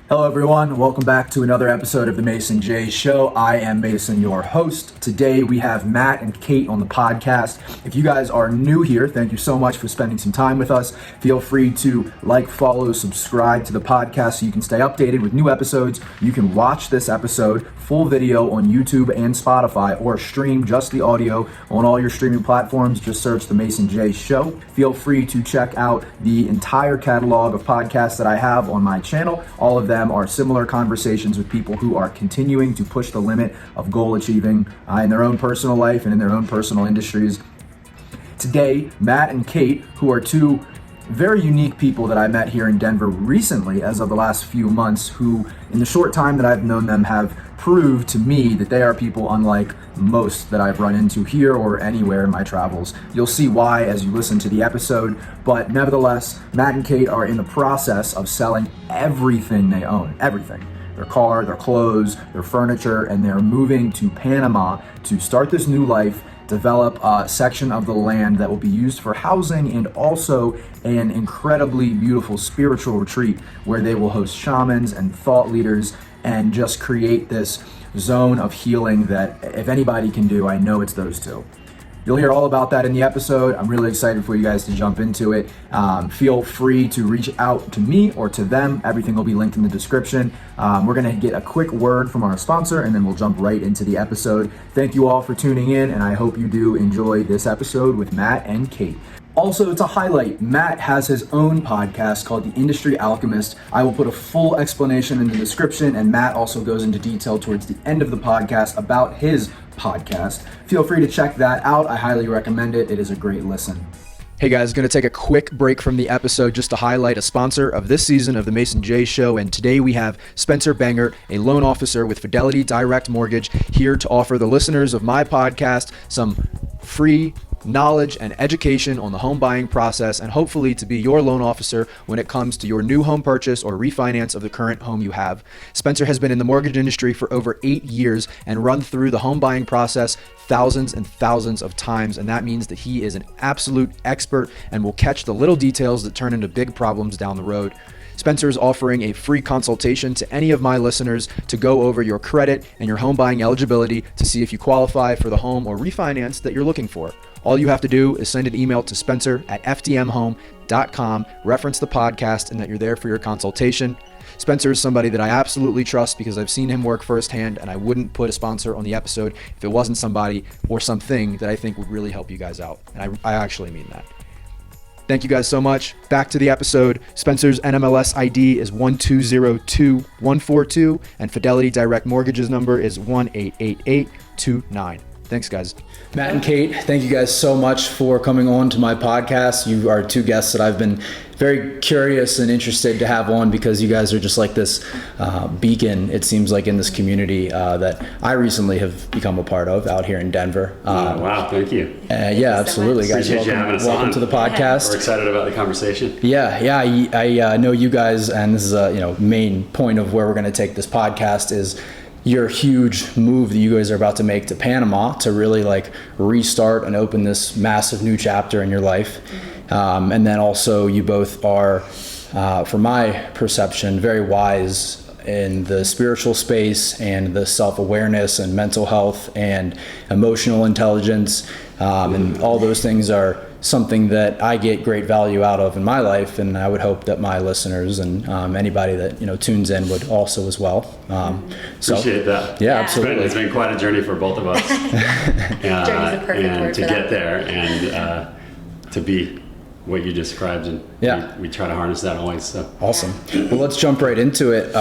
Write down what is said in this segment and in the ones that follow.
Hello everyone, welcome back to another episode of the Mason J Show. I am Mason, your host. Today we have Matt and Kate on the podcast. If you guys are new here, thank you so much for spending some time with us. Feel free to like, follow, subscribe to the podcast so you can stay updated with new episodes. You can watch this episode full video on YouTube and Spotify, or stream just the audio on all your streaming platforms. Just search the Mason J Show. Feel free to check out the entire catalog of podcasts that I have on my channel. All of them are similar conversations with people who are continuing to push the limit of goal achieving in their own personal life and in their own personal industries. Today, Matt and Kate, who are two very unique people that I met here in Denver recently as of the last few months, who in the short time that I've known them have proved to me that they are people unlike most that I've run into here or anywhere in my travels. You'll see why as you listen to the episode, but nevertheless, Matt and Kate are in the process of selling everything they own, everything. Their car, their clothes, their furniture, and they're moving to Panama to start this new life, develop a section of the land that will be used for housing and also an incredibly beautiful spiritual retreat where they will host shamans and thought leaders and just create this zone of healing that if anybody can do, I know it's those two. You'll hear all about that in the episode. I'm really excited for you guys to jump into it. Feel free to reach out to me or to them. Everything will be linked in the description. We're going to get a quick word from our sponsor and then we'll jump right into the episode. Thank you all for tuning in, and I hope you do enjoy this episode with Matt and Kate. Also, to highlight, Matt has his own podcast called The Industry Alchemist. I will put a full explanation in the description, and Matt also goes into detail towards the end of the podcast about his podcast. Feel free to check that out. I highly recommend it. It is a great listen. Hey guys, going to take a quick break from the episode just to highlight a sponsor of this season of the Mason J Show, and today we have Spencer Banger, a loan officer with Fidelity Direct Mortgage, here to offer the listeners of my podcast some free knowledge and education on the home buying process, and hopefully to be your loan officer when it comes to your new home purchase or refinance of the current home you have. Spencer has been in the mortgage industry for over 8 years and run through the home buying process thousands and thousands of times, and that means that he is an absolute expert and will catch the little details that turn into big problems down the road. Spencer is offering a free consultation to any of my listeners to go over your credit and your home buying eligibility to see if you qualify for the home or refinance that you're looking for. All you have to do is send an email to spencer@fdmhome.com, reference the podcast, and that you're there for your consultation. Spencer is somebody that I absolutely trust because I've seen him work firsthand, and I wouldn't put a sponsor on the episode if it wasn't somebody or something that I think would really help you guys out. And I actually mean that. Thank you guys so much. Back to the episode. Spencer's NMLS ID is 1202142, and Fidelity Direct Mortgage's number is 188829. Thanks, guys. Matt and Kate, thank you guys so much for coming on to my podcast. You are two guests that I've been very curious and interested to have on because you guys are just like this beacon, it seems like, in this community that I recently have become a part of out here in Denver. Wow, thank you. Yeah, absolutely, guys. Welcome to the podcast. We're excited about the conversation. I know you guys, and this is a main point of where we're going to take this podcast is your huge move that you guys are about to make to Panama to really restart and open this massive new chapter in your life. And then also you both are, from my perception, very wise in the spiritual space and the self-awareness and mental health and emotional intelligence. And all those things are something that I get great value out of in my life, and I would hope that my listeners and anybody that tunes in would also as well. Appreciate that. Yeah, absolutely. It's been quite a journey for both of us. Journey's a perfect and word to for get that. there and to be what you described, and we try to harness that always. So awesome. Well, let's jump right into it.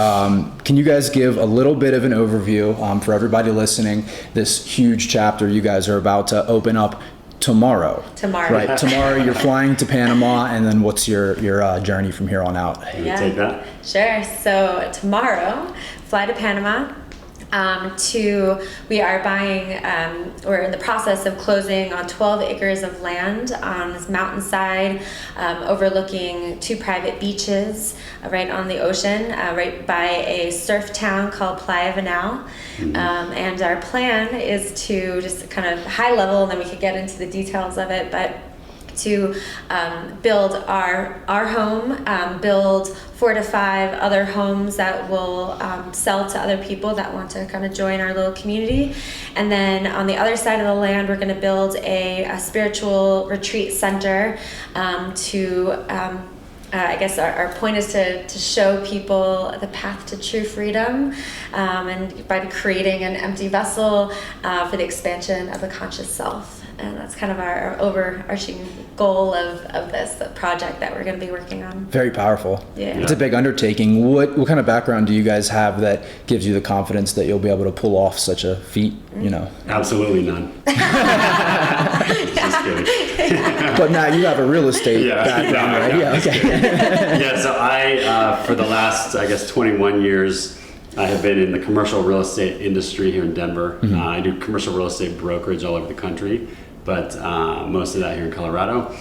Can you guys give a little bit of an overview for everybody listening? This huge chapter you guys are about to open up tomorrow. Right. Tomorrow you're flying to Panama, and then what's your journey from here on out? Can you take that? Sure. So tomorrow, fly to Panama. We are buying, we're in the process of closing on 12 acres of land on this mountainside, overlooking 2 private beaches right on the ocean, right by a surf town called Playa Vanal. And our plan is to just kind of high level, and then we could get into the details of it, but to build our home, build 4 to 5 other homes that will sell to other people that want to kind of join our little community. And then on the other side of the land, we're going to build a spiritual retreat center I guess our point is to show people the path to true freedom, and by creating an empty vessel for the expansion of the conscious self. And that's kind of our overarching goal of this project that we're going to be working on. Very powerful. Yeah. It's a big undertaking. What kind of background do you guys have that gives you the confidence that you'll be able to pull off such a feat? You know, Absolutely none. Just kidding. But now you have a real estate background, right? Yeah. Okay. Yeah. So I, for the last, I guess, 21 years, I have been in the commercial real estate industry here in Denver. I do commercial real estate brokerage all over the country, but most of that here in Colorado.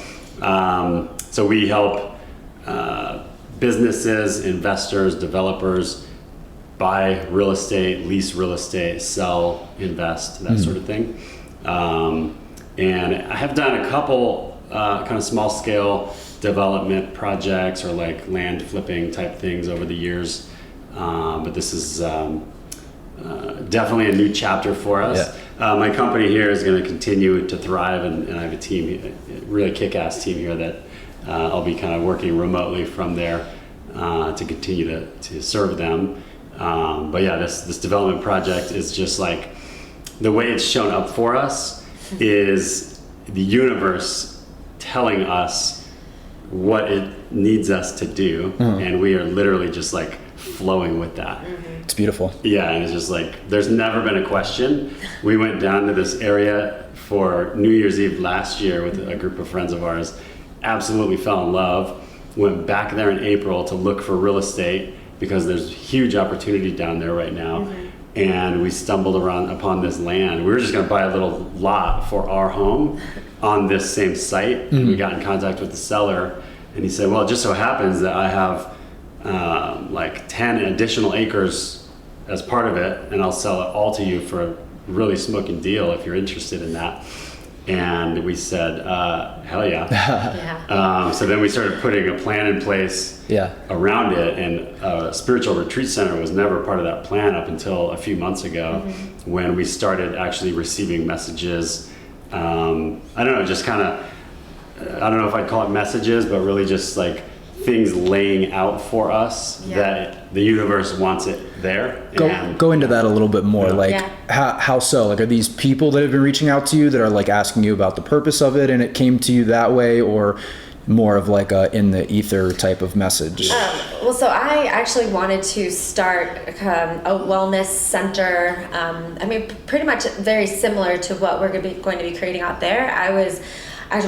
So we help businesses, investors, developers buy real estate, lease real estate, sell, invest, that sort of thing. And I have done a couple kind of small scale development projects or like land flipping type things over the years. But this is definitely a new chapter for us. Yeah. My company here is going to continue to thrive, and I have a team, a really kick-ass team here that I'll be kind of working remotely from there to continue to serve them. But yeah, this development project is just like, the way it's shown up for us is the universe telling us what it needs us to do, and we are literally just like flowing with that. It's beautiful. Yeah, and it's just like, there's never been a question. We went down to this area for New Year's Eve last year with a group of friends of ours, absolutely fell in love, went back there in April to look for real estate because there's huge opportunity down there right now. And we stumbled upon this land. We were just gonna buy a little lot for our home on this same site. And we got in contact with the seller, and he said, well, it just so happens that I have like 10 additional acres as part of it, and I'll sell it all to you for a really smoking deal if you're interested in that. And we said, hell yeah. So then we started putting a plan in place around it, and a spiritual retreat center was never part of that plan up until a few months ago when we started actually receiving messages. I don't know, just kind of, I don't know if I'd call it messages, but really just like things laying out for us that the universe wants it there. Go into that a little bit more. How so? Like, are these people that have been reaching out to you that are like asking you about the purpose of it, and it came to you that way, or more of like a in the ether type of message? Well, so I actually wanted to start a wellness center. I mean, pretty much very similar to what we're going to be creating out there. I was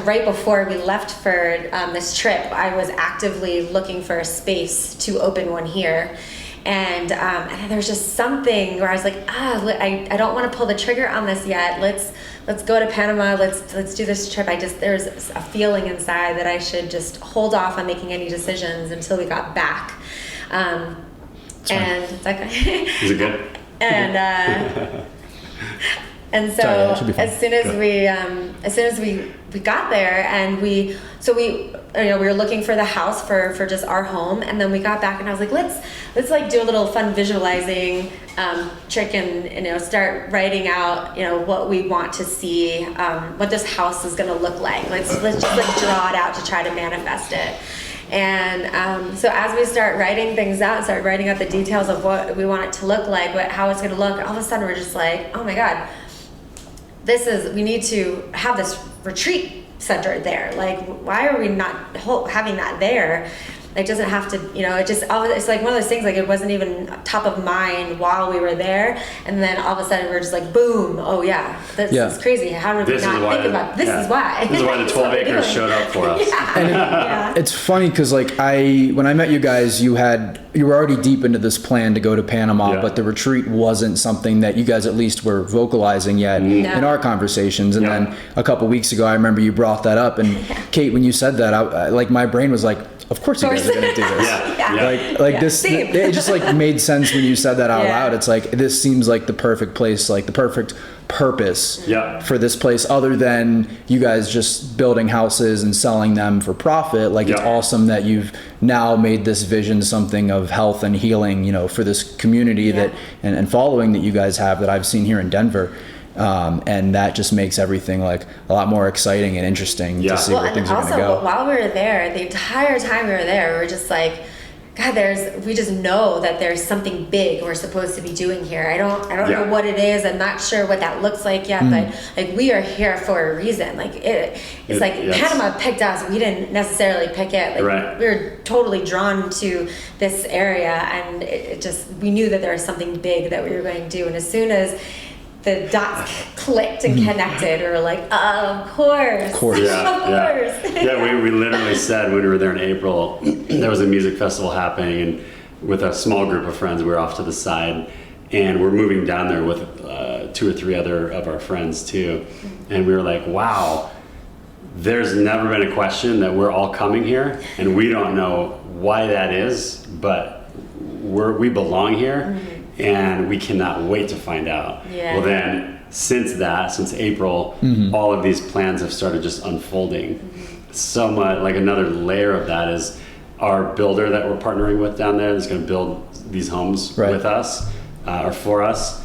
right before we left for this trip, I was actively looking for a space to open one here. And there was just something where I was like, I don't want to pull the trigger on this yet. Let's go to Panama. Let's do this trip. There's a feeling inside that I should just hold off on making any decisions until we got back. And it's like, is it good? And so as soon as we got there, and we were looking for the house for just our home, and then we got back, and I was like, let's like do a little fun visualizing trick, and start writing out what we want to see, what this house is going to look like. Let's just like draw it out to try to manifest it. And so as we start writing things out, start writing out the details of what we want it to look like, how it's going to look, all of a sudden we're just like, oh my God, we need to have this retreat center there. Like, why are we not having that there? It doesn't have to, it's like one of those things, like it wasn't even top of mind while we were there. And then all of a sudden we're just like, boom, oh yeah, this is crazy. How did we not think about this? Is why. This is why the 12 acres showed up for us. And it's funny because like when I met you guys, you were already deep into this plan to go to Panama, but the retreat wasn't something that you guys at least were vocalizing yet in our conversations. And then a couple weeks ago, I remember you brought that up, and Kate, when you said that, like my brain was like, of course you guys are going to do this. Yeah. This, it just like made sense when you said that out loud. It's like, this seems like the perfect place, like the perfect purpose for this place, other than you guys just building houses and selling them for profit. Like it's awesome that you've now made this vision something of health and healing, you know, for this community that and following that you guys have that I've seen here in Denver. And that just makes everything like a lot more exciting and interesting to see where things are going to go. While we were there, the entire time we were there, we were just like, God, we just know that there's something big we're supposed to be doing here. I don't know what it is. I'm not sure what that looks like yet, but like we are here for a reason. Like it's like Panama picked us. We didn't necessarily pick it. Like we were totally drawn to this area, and it just, we knew that there was something big that we were going to do. And as soon as the dots clicked and connected, we were like, of course. Yeah, we literally said when we were there in April, there was a music festival happening, and with a small group of friends, we were off to the side, and we're moving down there with 2 or 3 other of our friends too. And we were like, wow, there's never been a question that we're all coming here, and we don't know why that is, but we belong here. And we cannot wait to find out. Well, then, since April, all of these plans have started just unfolding. So much, like another layer of that is our builder that we're partnering with down there that's going to build these homes with us, or for us.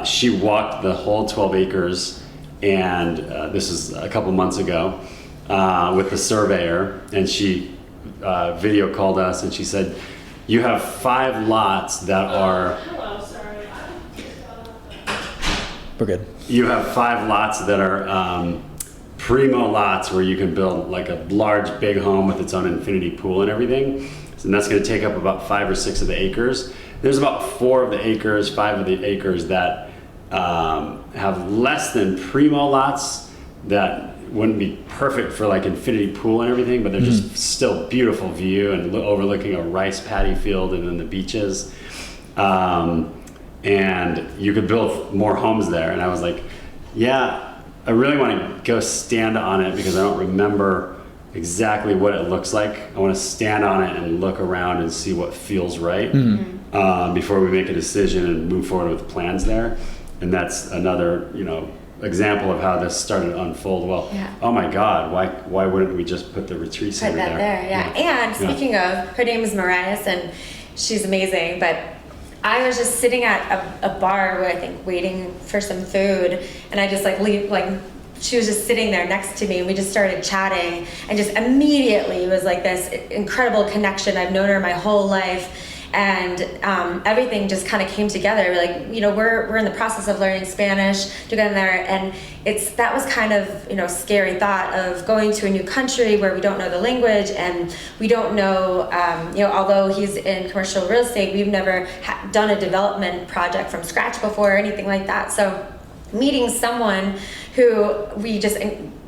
She walked the whole 12 acres, and this is a couple months ago, with the surveyor, and she video called us, and she said, you have 5 lots that are... Hello, sorry. We're good. You have 5 lots that are primo lots where you can build like a large, big home with its own infinity pool and everything. And that's going to take up about 5 or 6 of the acres. There's about 4 of the acres, 5 of the acres that have less than primo lots that wouldn't be perfect for like infinity pool and everything, but they're just still beautiful view and overlooking a rice paddy field and then the beaches. And you could build more homes there. And I was like, yeah, I really want to go stand on it because I don't remember exactly what it looks like. I want to stand on it and look around and see what feels right before we make a decision and move forward with plans there. And that's another, example of how this started to unfold. Well, oh my God, why wouldn't we just put the retreat center there? And speaking of, her name is Mariah, and she's amazing, but I was just sitting at a bar where I think waiting for some food, and I just she was just sitting there next to me, and we just started chatting, and just immediately it was like this incredible connection. I've known her my whole life. And everything just kind of came together. Like, we're in the process of learning Spanish together, and that was kind of, scary thought of going to a new country where we don't know the language, and we don't know, although he's in commercial real estate, we've never done a development project from scratch before or anything like that. So meeting someone who we just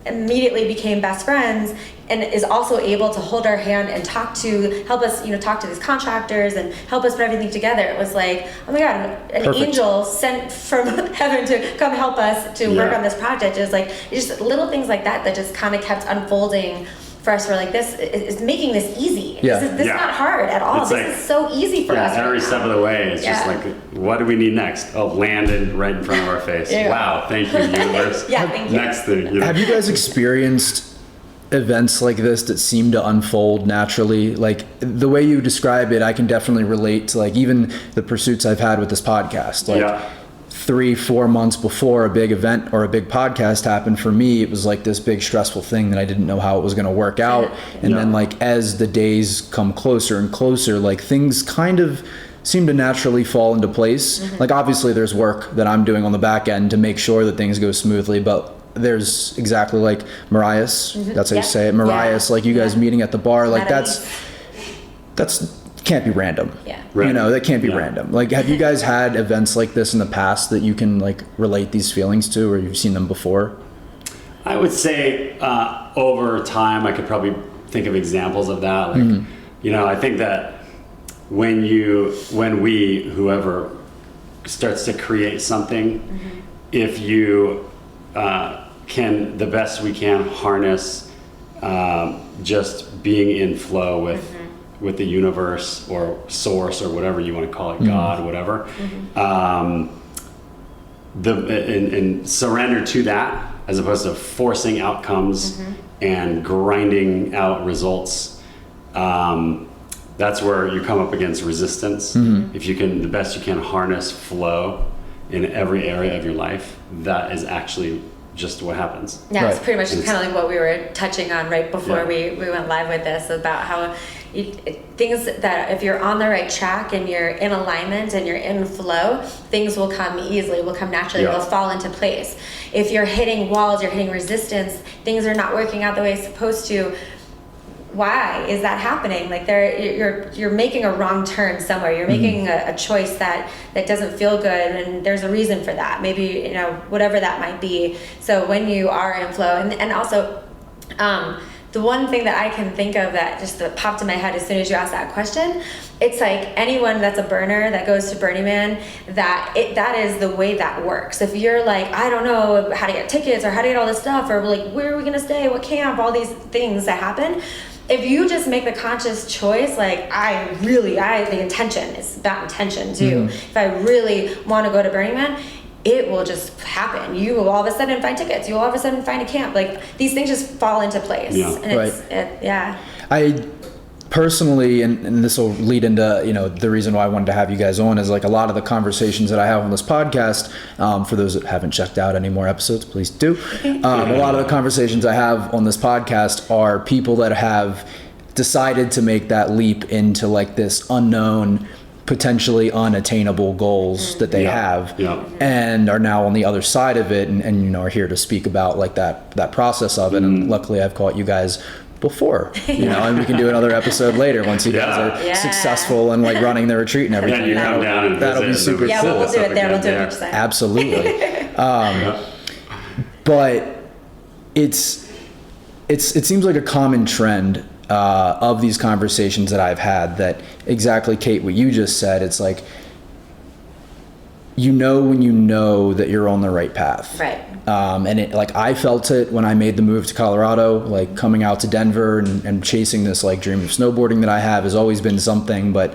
immediately became best friends and is also able to hold our hand and help us, talk to these contractors and help us put everything together. It was like, oh my God, an angel sent from heaven to come help us to work on this project. It was like, just little things like that just kind of kept unfolding for us. We're like, this is making this easy. This is not hard at all. This is so easy for us. Every step of the way, it's just like, what do we need next? Oh, landed right in front of our face. Wow, thank you, universe. Thank you. Next thing. Have you guys experienced events like this that seem to unfold naturally? Like the way you describe it, I can definitely relate to like even the pursuits I've had with this podcast. Like 3-4 months before a big event or a big podcast happened for me, it was like this big stressful thing that I didn't know how it was going to work out. And then like as the days come closer and closer, like things kind of seem to naturally fall into place. Like obviously there's work that I'm doing on the back end to make sure that things go smoothly, but there's exactly like Mariah's, that's how you say it, Mariah's, like you guys meeting at the bar, like that's can't be random. That can't be random. Like, have you guys had events like this in the past that you can like relate these feelings to, or you've seen them before? I would say over time, I could probably think of examples of that. Like, I think that whoever starts to create something, if you can, the best we can harness just being in flow with the universe or source or whatever you want to call it, God, whatever. And surrender to that as opposed to forcing outcomes and grinding out results. That's where you come up against resistance. If you can, the best you can, harness flow in every area of your life, that is actually just what happens. Yeah, it's pretty much kind of like what we were touching on right before we went live with this, about how things that if you're on the right track and you're in alignment and you're in flow, things will come easily, will come naturally, will fall into place. If you're hitting walls, you're hitting resistance, things are not working out the way it's supposed to, why is that happening? Like you're making a wrong turn somewhere. You're making a choice that doesn't feel good, and there's a reason for that. Maybe, whatever that might be. So when you are in flow, and also the one thing that I can think of that just popped in my head as soon as you asked that question, it's like anyone that's a burner that goes to Burning Man, that is the way that works. If you're like, I don't know how to get tickets or how to get all this stuff, or like, where are we gonna stay, what camp, all these things that happen. If you just make the conscious choice, like the intention, it's about intention too. If I really want to go to Burning Man, it will just happen. You will all of a sudden find tickets. You will all of a sudden find a camp. Like these things just fall into place. Yeah. And I personally, and this will lead into, the reason why I wanted to have you guys on is like a lot of the conversations that I have on this podcast, for those that haven't checked out any more episodes, please do. A lot of the conversations I have on this podcast are people that have decided to make that leap into like this unknown, potentially unattainable goals that they have and are now on the other side of it and are here to speak about like that process of it. And luckily I've caught you guys before, and we can do another episode later once you guys are successful and like running the retreat and everything. You come down and that'll be super cool. Yeah, we'll do it there. We'll do it each time. Absolutely. But it seems like a common trend of these conversations that I've had, that exactly, Kate, what you just said, it's like, when you know that you're on the right path. Right. And it, like, I felt it when I made the move to Colorado, like coming out to Denver and chasing this like dream of snowboarding that I have has always been something, but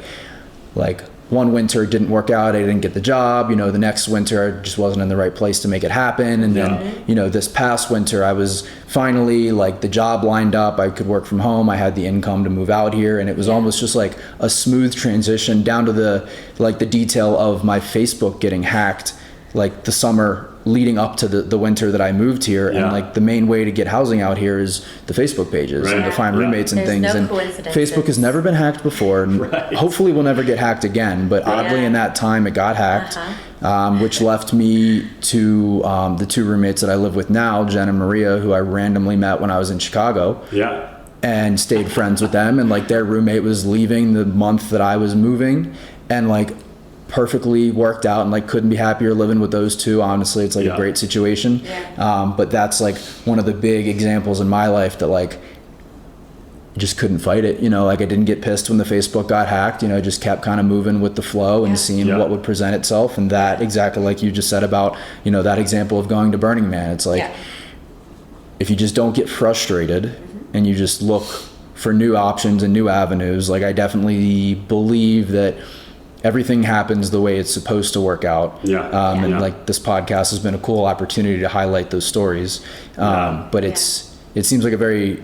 like one winter it didn't work out. I didn't get the job. The next winter I just wasn't in the right place to make it happen. And then, this past winter I was finally like the job lined up. I could work from home. I had the income to move out here. And it was almost just like a smooth transition down to the detail of my Facebook getting hacked, like the summer leading up to the winter that I moved here. And like the main way to get housing out here is the Facebook pages and to find roommates and things. And Facebook has never been hacked before, and hopefully will never get hacked again. But oddly in that time it got hacked, which left me to the two roommates that I live with now, Jen and Maria, who I randomly met when I was in Chicago. And stayed friends with them. And like their roommate was leaving the month that I was moving, and like perfectly worked out, and like couldn't be happier living with those two. Honestly, it's like a great situation. But that's like one of the big examples in my life that like just couldn't fight it. Like I didn't get pissed when the Facebook got hacked. I just kept kind of moving with the flow and seeing what would present itself. And that, exactly like you just said about that example of going to Burning Man, it's like if you just don't get frustrated and you just look for new options and new avenues, like I definitely believe that everything happens the way it's supposed to work out. And like this podcast has been a cool opportunity to highlight those stories. But it seems like a very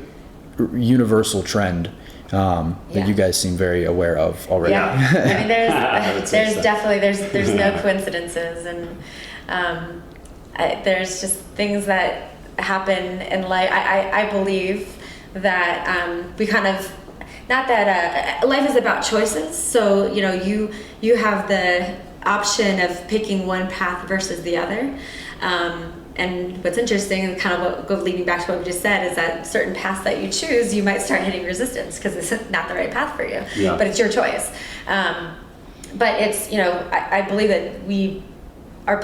universal trend that you guys seem very aware of already. I mean, there's definitely there's no coincidences, and there's just things that happen in life. I believe that we kind of, not that life is about choices, so you have the option of picking one path versus the other, and what's interesting, and kind of leading back to what we just said, is that certain paths that you choose, you might start hitting resistance because it's not the right path for you, but it's your choice. But it's, I believe that our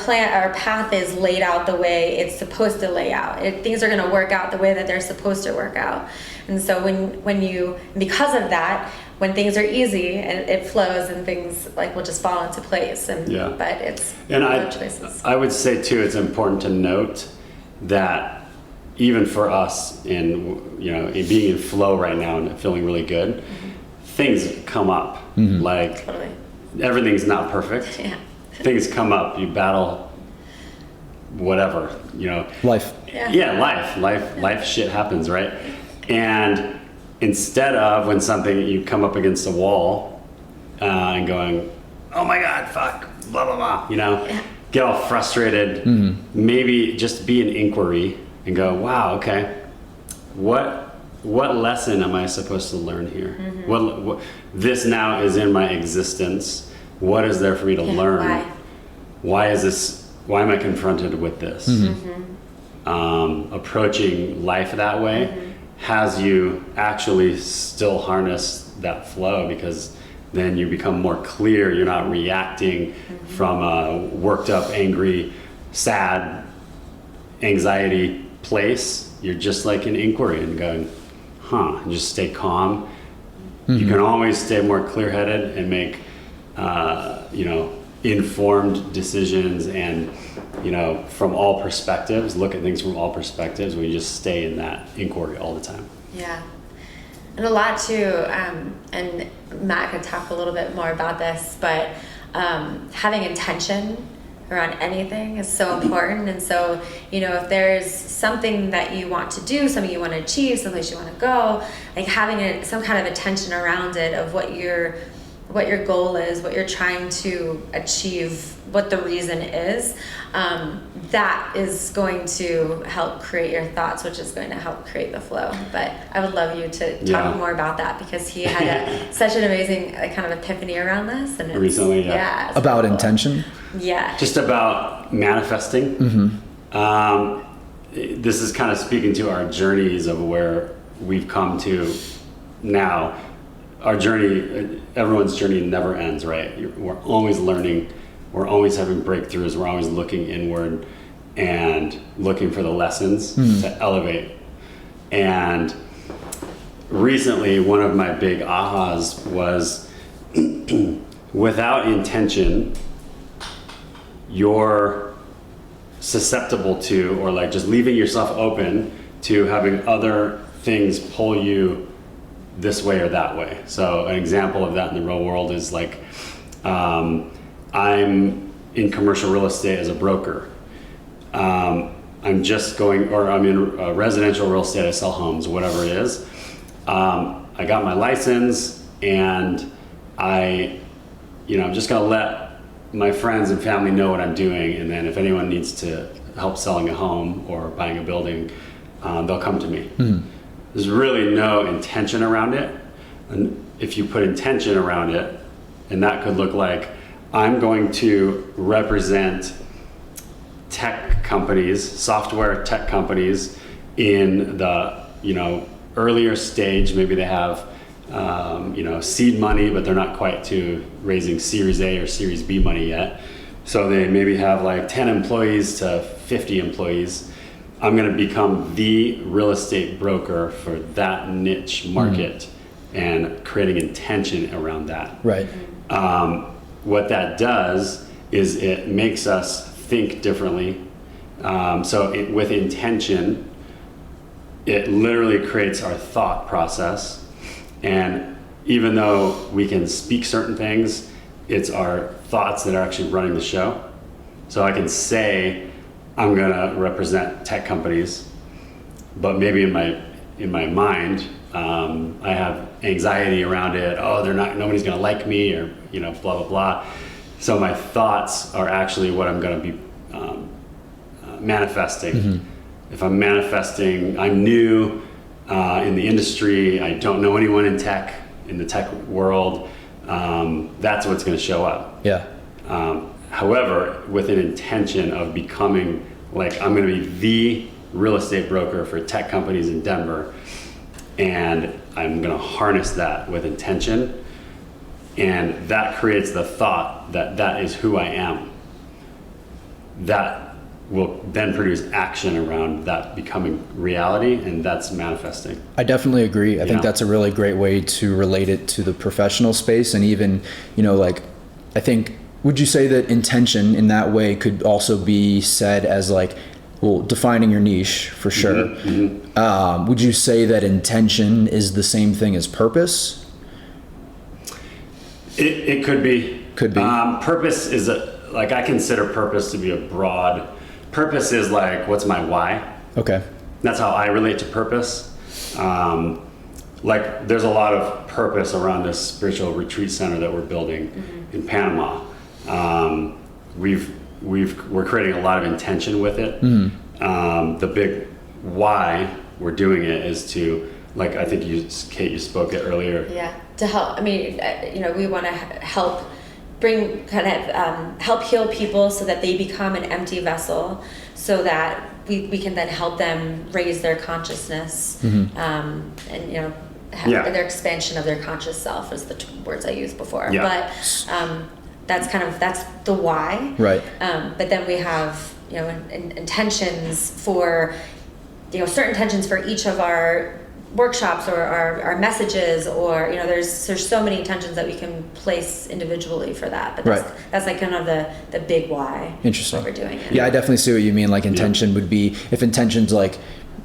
path is laid out the way it's supposed to lay out. Things are going to work out the way that they're supposed to work out. And so because of that, when things are easy and it flows, and things like will just fall into place. But it's choices. I would say too, it's important to note that even for us in being in flow right now and feeling really good, things come up. Like Totally. everything's not perfect. Yeah. Things come up. You battle whatever, Life. Yeah. Life shit happens, right? And instead of when you come up against a wall and going, oh my God, fuck, blah, blah, blah, get all frustrated, maybe just be an inquiry and go, wow, okay, what lesson am I supposed to learn here? What this now is in my existence. What is there for me to learn? Why am I confronted with this? Approaching life that way has you actually still harness that flow, because then you become more clear. You're not reacting from a worked up, angry, sad, anxiety place. You're just like an inquiry and going, and just stay calm. You can always stay more clear-headed and make, informed decisions and, from all perspectives, look at things from all perspectives when you just stay in that inquiry all the time. Yeah. And a lot too, and Matt could talk a little bit more about this, but having intention around anything is so important. And so, if there's something that you want to do, something you want to achieve, someplace you want to go, like having some kind of attention around it of what your goal is, what you're trying to achieve, what the reason is, that is going to help create your thoughts, which is going to help create the flow. But I would love you to talk more about that, because he had such an amazing kind of epiphany around this. And recently, about intention. Yeah. Just about manifesting. This is kind of speaking to our journeys of where we've come to now. Our journey, everyone's journey never ends, right? We're always learning. We're always having breakthroughs. We're always looking inward and looking for the lessons to elevate. And recently, one of my big ahas was without intention, you're susceptible to, or like just leaving yourself open to having other things pull you this way or that way. So an example of that in the real world is like, I'm in commercial real estate as a broker. I'm in residential real estate, I sell homes, whatever it is. I got my license, and I'm just gonna let my friends and family know what I'm doing, and then if anyone needs to help selling a home or buying a building, they'll come to me. There's really no intention around it. And if you put intention around it, and that could look like, I'm going to represent tech companies, software tech companies in the, earlier stage. Maybe they have, seed money, but they're not quite to raising Series A or Series B money yet. So they maybe have like 10 employees to 50 employees. I'm going to become the real estate broker for that niche market and creating intention around that. Right. What that does is it makes us think differently. With intention, it literally creates our thought process. And even though we can speak certain things, it's our thoughts that are actually running the show. So I can say, I'm gonna represent tech companies, but maybe in my mind, I have anxiety around it. Oh, nobody's gonna like me, or blah blah blah. So my thoughts are actually what I'm gonna be manifesting. If I'm manifesting, I'm new in the industry. I don't know anyone in the tech world. That's what's gonna show up. Yeah. However, with an intention of becoming, like, I'm going to be the real estate broker for tech companies in Denver, and I'm going to harness that with intention, and that creates the thought that is who I am. That will then produce action around that becoming reality, and that's manifesting. I definitely agree. I think that's a really great way to relate it to the professional space, and even, I think, would you say that intention in that way could also be said as like well, defining your niche for sure. Would you say that intention is the same thing as purpose? It could be. Could be. Purpose is I consider purpose to be a broad. Purpose is like, what's my why? Okay. That's how I relate to purpose. Like there's a lot of purpose around this spiritual retreat center that we're building in Panama. We're creating a lot of intention with it. The big why we're doing it is to, like, I think Kate, you spoke it earlier. Yeah, to help. I mean, we want to help help heal people so that they become an empty vessel, so that we can then help them raise their consciousness, and their expansion of their conscious self is the words I used before. Yeah. But that's the why. Right. But then we have intentions for certain intentions for each of our workshops or our messages, or there's so many intentions that we can place individually for that, but that's like kind of the big why. Interesting. What we're doing it. Yeah, I definitely see what you mean. Like intention would be, if intention's like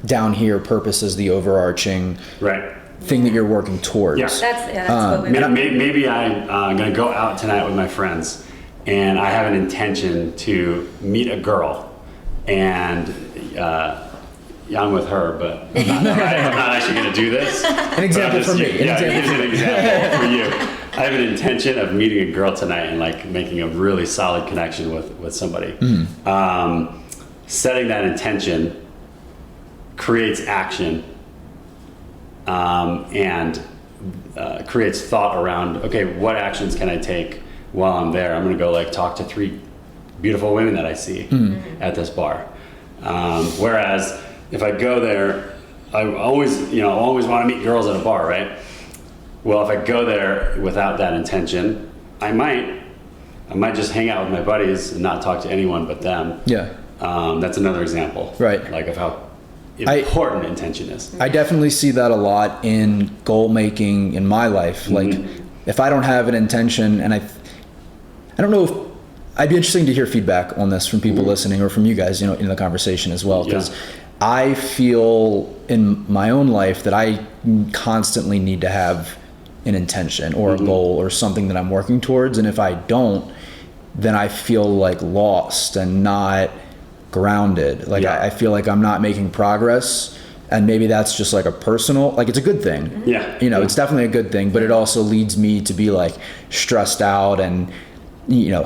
down here, purpose is the overarching thing that you're working towards. Yeah. That's what we maybe I'm going to go out tonight with my friends, and I have an intention to meet a girl, and I'm with her, but I'm not actually going to do this. An example for me. An example for you. I have an intention of meeting a girl tonight and like making a really solid connection with somebody. Setting that intention creates action, and creates thought around, okay, what actions can I take while I'm there? I'm going to go like talk to 3 beautiful women that I see at this bar. Whereas if I go there, I always want to meet girls at a bar, right? Well, if I go there without that intention, I might just hang out with my buddies and not talk to anyone but them. Yeah. That's another example. Right. Like of how important intention is. I definitely see that a lot in goal making in my life. Like if I don't have an intention, and I don't know if, I'd be interesting to hear feedback on this from people listening, or from you guys, in the conversation as well. Because I feel in my own life that I constantly need to have an intention or a goal or something that I'm working towards. And if I don't, then I feel like lost and not grounded. Like I feel like I'm not making progress. And maybe that's just like a personal, like it's a good thing. It's definitely a good thing, but it also leads me to be like stressed out and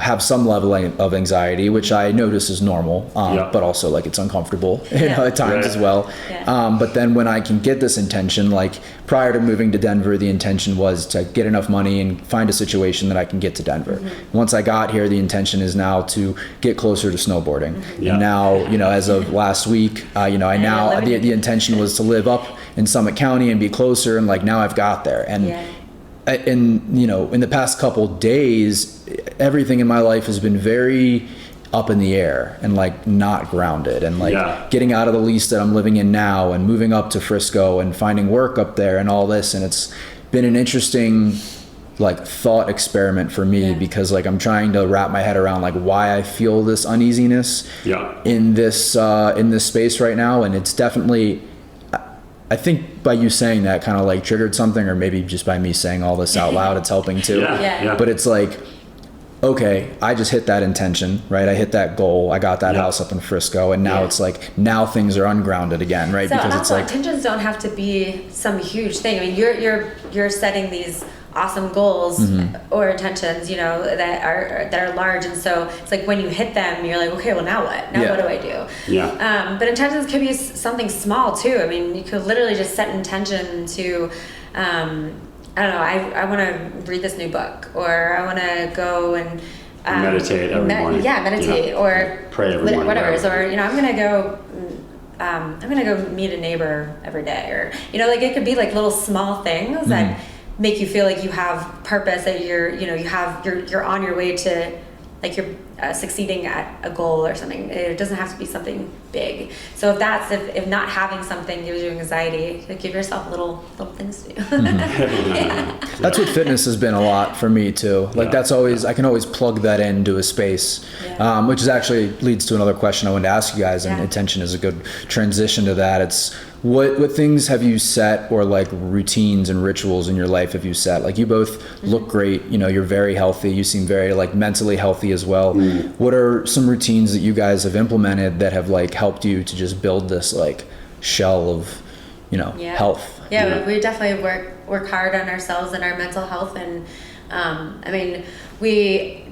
have some level of anxiety, which I notice is normal, but also like it's uncomfortable, at times as well. But then when I can get this intention, like prior to moving to Denver, the intention was to get enough money and find a situation that I can get to Denver. Once I got here, the intention is now to get closer to snowboarding. And now, as of last week, the intention was to live up in Summit County and be closer. And like, now I've got there. And in the past couple days, everything in my life has been very up in the air and like not grounded, and like getting out of the lease that I'm living in now and moving up to Frisco and finding work up there and all this. And it's been an interesting like thought experiment for me, because like I'm trying to wrap my head around like why I feel this uneasiness in this space right now. And it's definitely, I think by you saying that kind of like triggered something, or maybe just by me saying all this out loud, it's helping too. But it's like, okay, I just hit that intention, right? I hit that goal. I got that house up in Frisco, and now it's like, now things are ungrounded again, right? So because it's like intentions don't have to be some huge thing. I mean, you're setting these awesome goals or intentions, that are large, and so it's like when you hit them, you're like, okay, well now what? Now what do I do? But intentions could be something small too. I mean, you could literally just set an intention to, I don't know, I want to read this new book, or I want to go and meditate every morning. Meditate, or pray every morning. Whatever. Or I'm gonna go meet a neighbor every day, or like it could be like little small things that make you feel like you have purpose, that you're on your way to like you're succeeding at a goal or something. It doesn't have to be something big. So if not having something gives you anxiety, like give yourself little things to do. Yeah. That's what fitness has been a lot for me too. Like that's always, I can always plug that into a space, which is actually leads to another question I wanted to ask you guys, and attention is a good transition to that. It's what things have you set, or like routines and rituals in your life have you set? Like you both look great, you know, you're very healthy, you seem very like mentally healthy as well. What are some routines that you guys have implemented that have like helped you to just build this like shell of, you know, health? Yeah, we definitely work hard on ourselves and our mental health, and I mean, we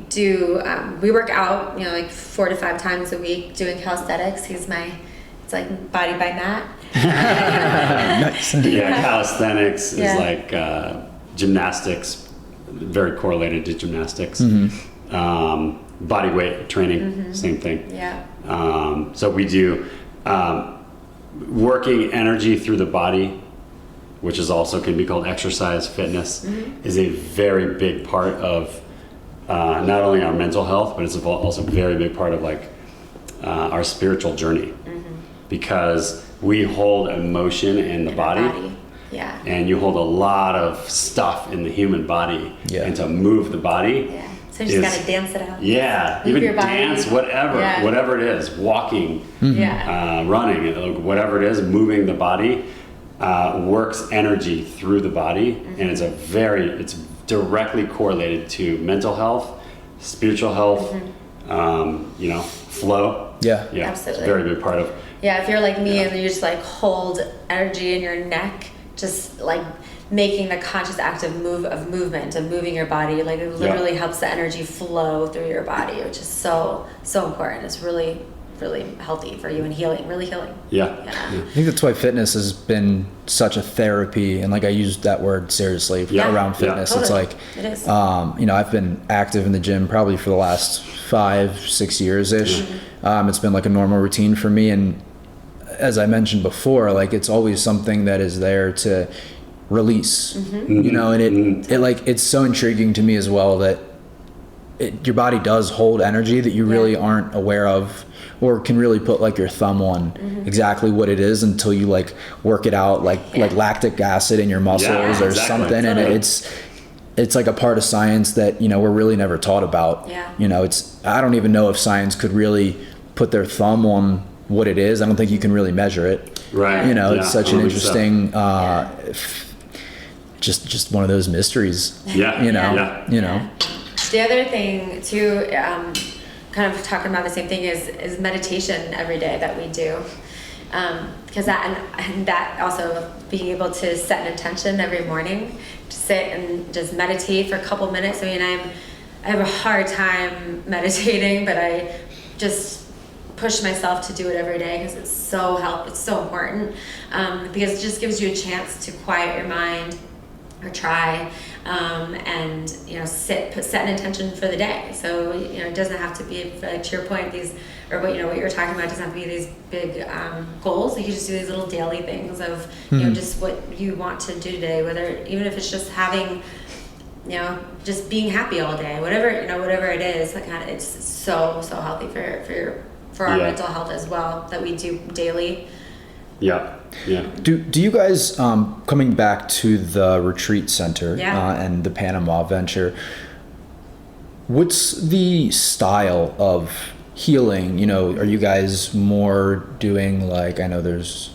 work out, you know, like 4 to 5 times a week doing calisthenics. It's like Body by Matt. Nice. Yeah, calisthenics is like gymnastics, very correlated to gymnastics. Body weight training, same thing. Yeah. So we do working energy through the body, which is also can be called exercise. Fitness is a very big part of not only our mental health, but it's also a very big part of like our spiritual journey, because we hold emotion in the body. Yeah. And you hold a lot of stuff in the human body, and to move the body. So you just gotta dance it out. Yeah, Move even your body. dance, whatever it is, walking, running, whatever it is, moving the body works energy through the body, and it's directly correlated to mental health, spiritual health, you know, flow. Yeah, absolutely. It's a very big part of. Yeah, if you're like me and you just like hold energy in your neck, just like making the conscious act of movement, of moving your body, like it literally helps the energy flow through your body, which is so important. It's really, really healthy for you and healing, really healing. I think that's why fitness has been such a therapy, and like I use that word seriously around fitness. Totally. It's like, it is. You know, I've been active in the gym probably for the last 5-6 years ish. It's been like a normal routine for me, and as I mentioned before, like it's always something that is there to release, you know, and it like, it's so intriguing to me as well that your body does hold energy that you really aren't aware of, or can really put like your thumb on exactly what it is until you like work it out, like lactic acid in your muscles or something. And it's like a part of science that, you know, we're really never taught about. You know, I don't even know if science could really put their thumb on what it is. I don't think you can really measure it. Right. You know, it's such an interesting, just one of those mysteries. You know. The other thing too, kind of talking about the same thing is meditation every day that we do. Because that also being able to set an intention every morning to sit and just meditate for a couple minutes. I mean, I have a hard time meditating, but I just push myself to do it every day because it's so important, because it just gives you a chance to quiet your mind or try, and you know, set an intention for the day. So you know, it doesn't have to be, like, to your point, these, or what you were talking about, doesn't have to be these big goals. You can just do these little daily things of you know, just what you want to do today, whether even if it's just having, you know, just being happy all day, whatever it is. Like, it's so healthy for our mental health as well, that we do daily. Do you guys, coming back to the retreat center and the Panama venture, what's the style of healing? You know, are you guys more doing, like, I know there's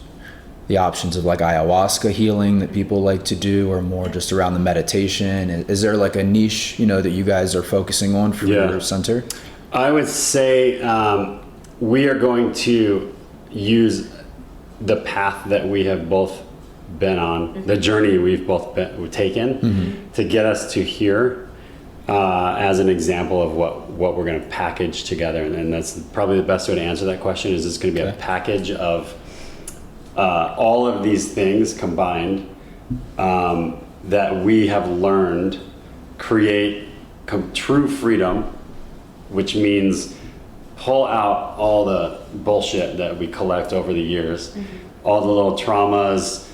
the options of like ayahuasca healing that people like to do, or more just around the meditation? Is there like a niche, you know, that you guys are focusing on for your center? I would say we are going to use the path that we have both been on, the journey we've taken to get us to here, as an example of what we're going to package together. And that's probably the best way to answer that question. Is it's going to be a package of all of these things combined, that we have learned create true freedom, which means pull out all the bullshit that we collect over the years, all the little traumas,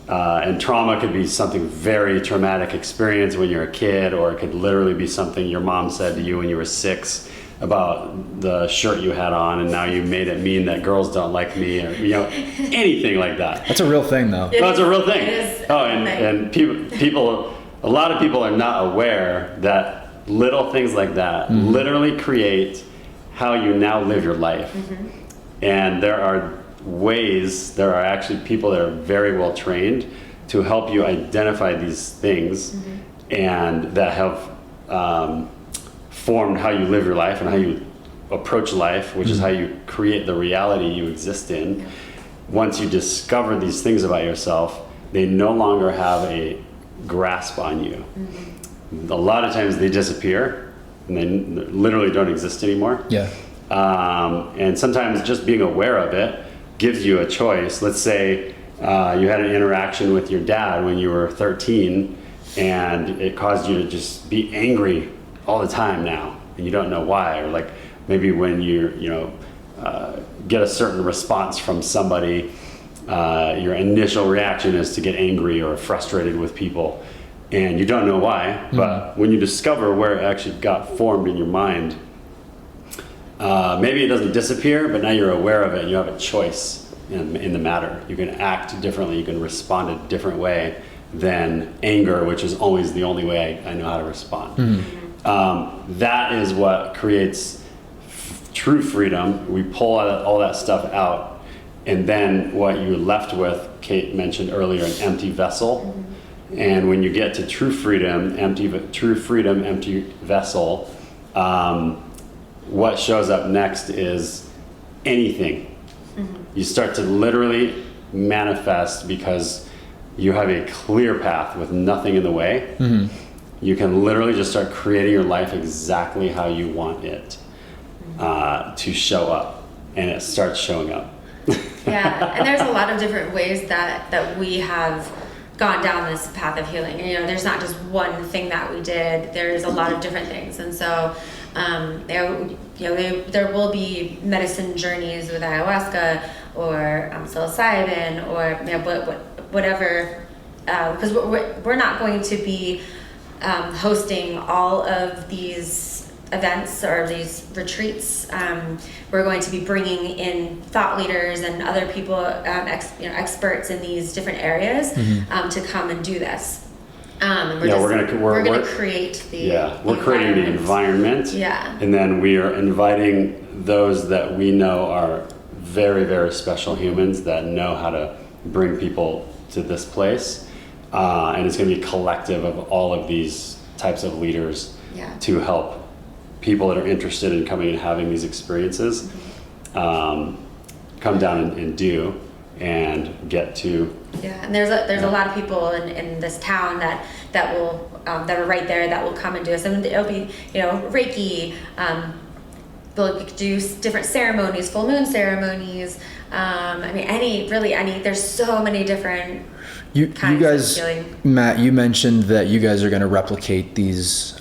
and trauma could be something very traumatic experience when you're a kid, or it could literally be something your mom said to you when you were 6 about the shirt you had on and now you made it mean that girls don't like me, or anything like that. That's a real thing, though. No, it's a real thing. It is. And people, a lot of people are not aware that little things like that literally create how you now live your life. And there are actually people that are very well trained to help you identify these things and that have formed how you live your life and how you approach life, which is how you create the reality you exist in. Once you discover these things about yourself, they no longer have a grasp on you. A lot of times they disappear and they literally don't exist anymore. Yeah. And sometimes just being aware of it gives you a choice. Let's say you had an interaction with your dad when you were 13 and it caused you to just be angry all the time now and you don't know why. Or like maybe when you get a certain response from somebody, your initial reaction is to get angry or frustrated with people and you don't know why. But when you discover where it actually got formed in your mind, maybe it doesn't disappear, but now you're aware of it and you have a choice in the matter. You can act differently, you can respond a different way than anger, which is always the only way I know how to respond. That is what creates true freedom. We pull all that stuff out, and then what you're left with, Kate mentioned earlier, an empty vessel. And when you get to true freedom, empty vessel, what shows up next is anything. You start to literally manifest because you have a clear path with nothing in the way. You can literally just start creating your life exactly how you want it to show up, and it starts showing up. Yeah, and there's a lot of different ways that we have gone down this path of healing. And, there's not just one thing that we did. There's a lot of different things, and so there will be medicine journeys with ayahuasca or psilocybin or whatever, because we're not going to be hosting all of these events or these retreats. We're going to be bringing in thought leaders and other people, experts in these different areas, to come and do this. And we're going to create we're creating the environment. Yeah. And then we are inviting those that we know are very, very special humans that know how to bring people to this place. And it's going to be a collective of all of these types of leaders to help people that are interested in coming and having these experiences come down and do and get to. Yeah, and there's a lot of people in this town that will that are right there that will come and do this, and it'll be Reiki. They'll do different ceremonies, full moon ceremonies. Any. There's so many different. You guys, Matt, you mentioned that you guys are going to replicate these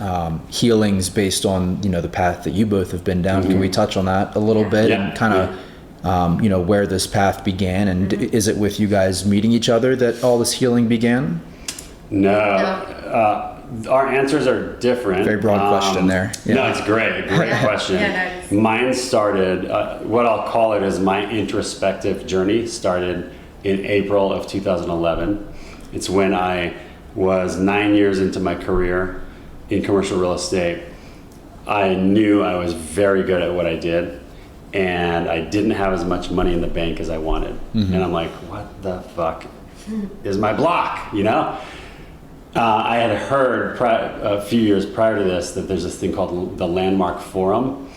healings based on the path that you both have been down. Can we touch on that a little bit and kind of where this path began? And is it with you guys meeting each other that all this healing began? No. Our answers are different. Very broad question there. Yeah. No, it's great question. Mine started, what I'll call it is my introspective journey started in April of 2011. It's when I was 9 years into my career in commercial real estate. I knew I was very good at what I did, and I didn't have as much money in the bank as I wanted. And I'm like, what the fuck is my block, I had heard a few years prior to this that there's this thing called the Landmark Forum,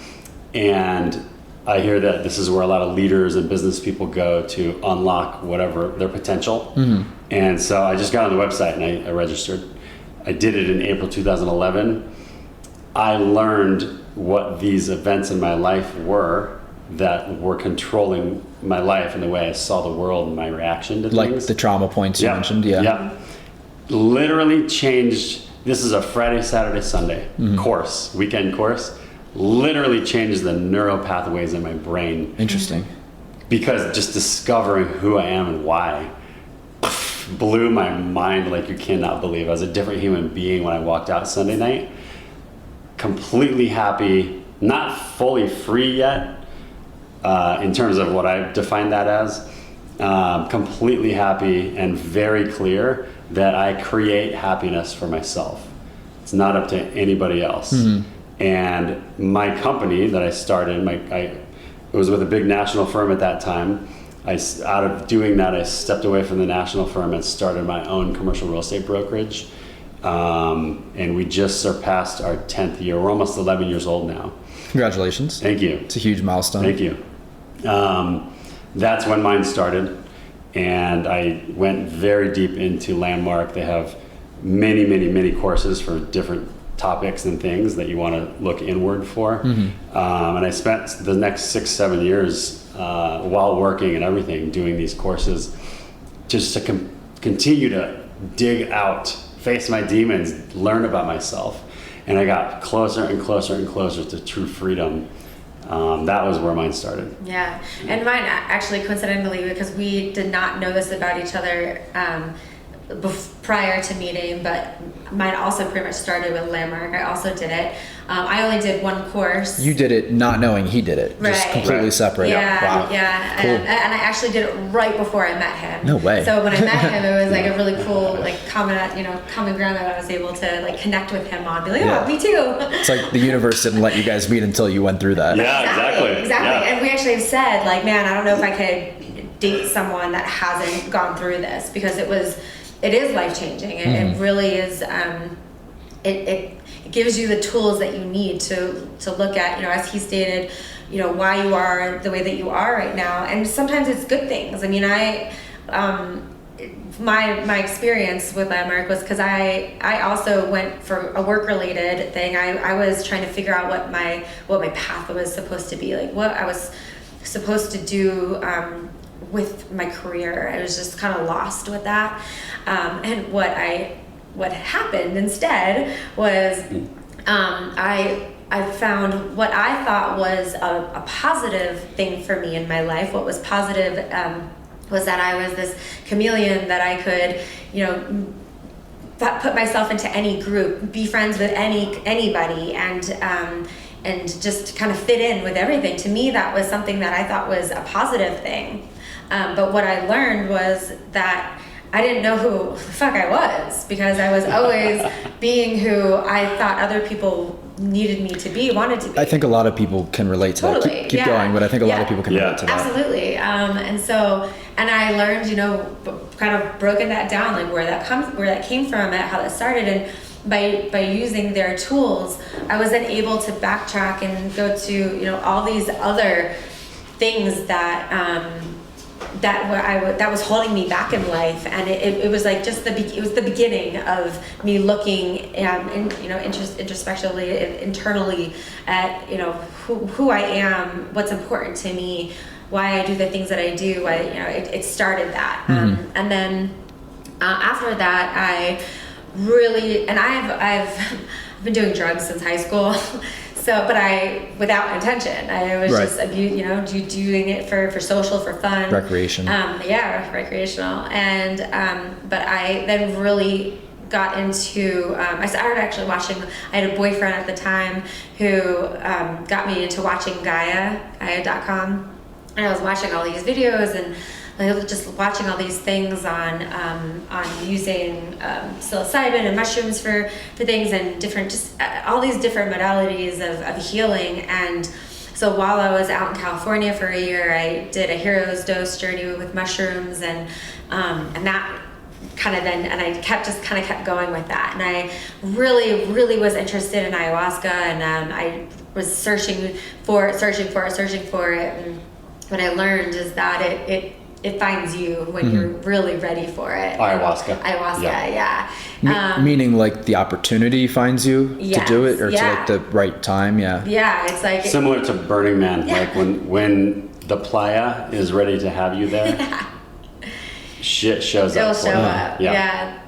and I hear that this is where a lot of leaders and business people go to unlock whatever their potential. And so I just got on the website and I registered. I did it in April 2011. I learned what these events in my life were that were controlling my life and the way I saw the world and my reaction to things. Like the trauma points you mentioned, Literally changed. This is a Friday, Saturday, Sunday course, weekend course. Literally changed the neural pathways in my brain. Interesting. Because just discovering who I am and why blew my mind like you cannot believe. I was a different human being when I walked out Sunday night. Completely happy, not fully free yet in terms of what I define that as. Completely happy and very clear that I create happiness for myself. It's not up to anybody else. And my company that I started, it was with a big national firm at that time. Out of doing that, I stepped away from the national firm and started my own commercial real estate brokerage. And we just surpassed our 10th year. We're almost 11 years old now. Congratulations. Thank you. It's a huge milestone. Thank you. That's when mine started. And I went very deep into Landmark. They have many, many, many courses for different topics and things that you want to look inward for. And I spent the next 6-7 years while working and everything doing these courses just to continue to dig out, face my demons, learn about myself. And I got closer and closer and closer to true freedom. That was where mine started. Yeah, and mine actually coincidentally, because we did not know this about each other prior to meeting, but mine also pretty much started with Landmark. I also did it. I only did one course. You did it not knowing he did it. Just Right. completely separate. Yeah, Wow. yeah. Cool. And I actually did it right before I met him. No way. So when I met him, it was like a really cool, like common ground that I was able to like connect with him on. Be like, Yeah. oh, me too. It's like the universe didn't let you guys meet until you went through that. Yeah, exactly. Exactly. Yeah. And we actually have said, like, man, I don't know if I could date someone that hasn't gone through this, because it is life changing. It really is. It gives you the tools that you need to look at, as he stated, why you are the way that you are right now. And sometimes it's good things. I mean, my experience with Landmark was because I also went for a work related thing. I was trying to figure out what my path was supposed to be, like what I was supposed to do with my career. I was just kind of lost with that. And what happened instead was I found what I thought was a positive thing for me in my life. What was positive was that I was this chameleon, that I could, put myself into any group, be friends with anybody, and just kind of fit in with everything. To me, that was something that I thought was a positive thing. But what I learned was that I didn't know who the fuck I was, because I was always being who I thought other people needed me to be, wanted to be. I think a lot of people can relate to that. Totally, Keep going, but I think a lot of people can relate to that. Absolutely. And I learned, kind of broken that down, like where that came from, how that started, and by using their tools, I was then able to backtrack and go to all these other things that was holding me back in life. And it was like it was the beginning of me looking introspectively, internally at who I am, what's important to me, why I do the things that I do. It started that. And then after that, I really, and I've been doing drugs since high school. So, but without intention, I was just doing it for social, for fun, recreation. Recreational. And but I then really got into. I started actually watching. I had a boyfriend at the time who got me into watching Gaia.com, and I was watching all these videos and just watching all these things on using psilocybin and mushrooms for things, and all these different modalities of healing. And so while I was out in California for a year, I did a hero's dose journey with mushrooms, and that kind of then, and I kept going with that. And I really, really was interested in ayahuasca, and I was searching for it. And what I learned is that it finds you when you're really ready for it. Ayahuasca, yeah. Meaning like the opportunity finds you to do it, or it's like the right time, Yeah, it's like similar to Burning Man, like when the playa is ready to have you there, shit shows up. It'll show up. Yeah.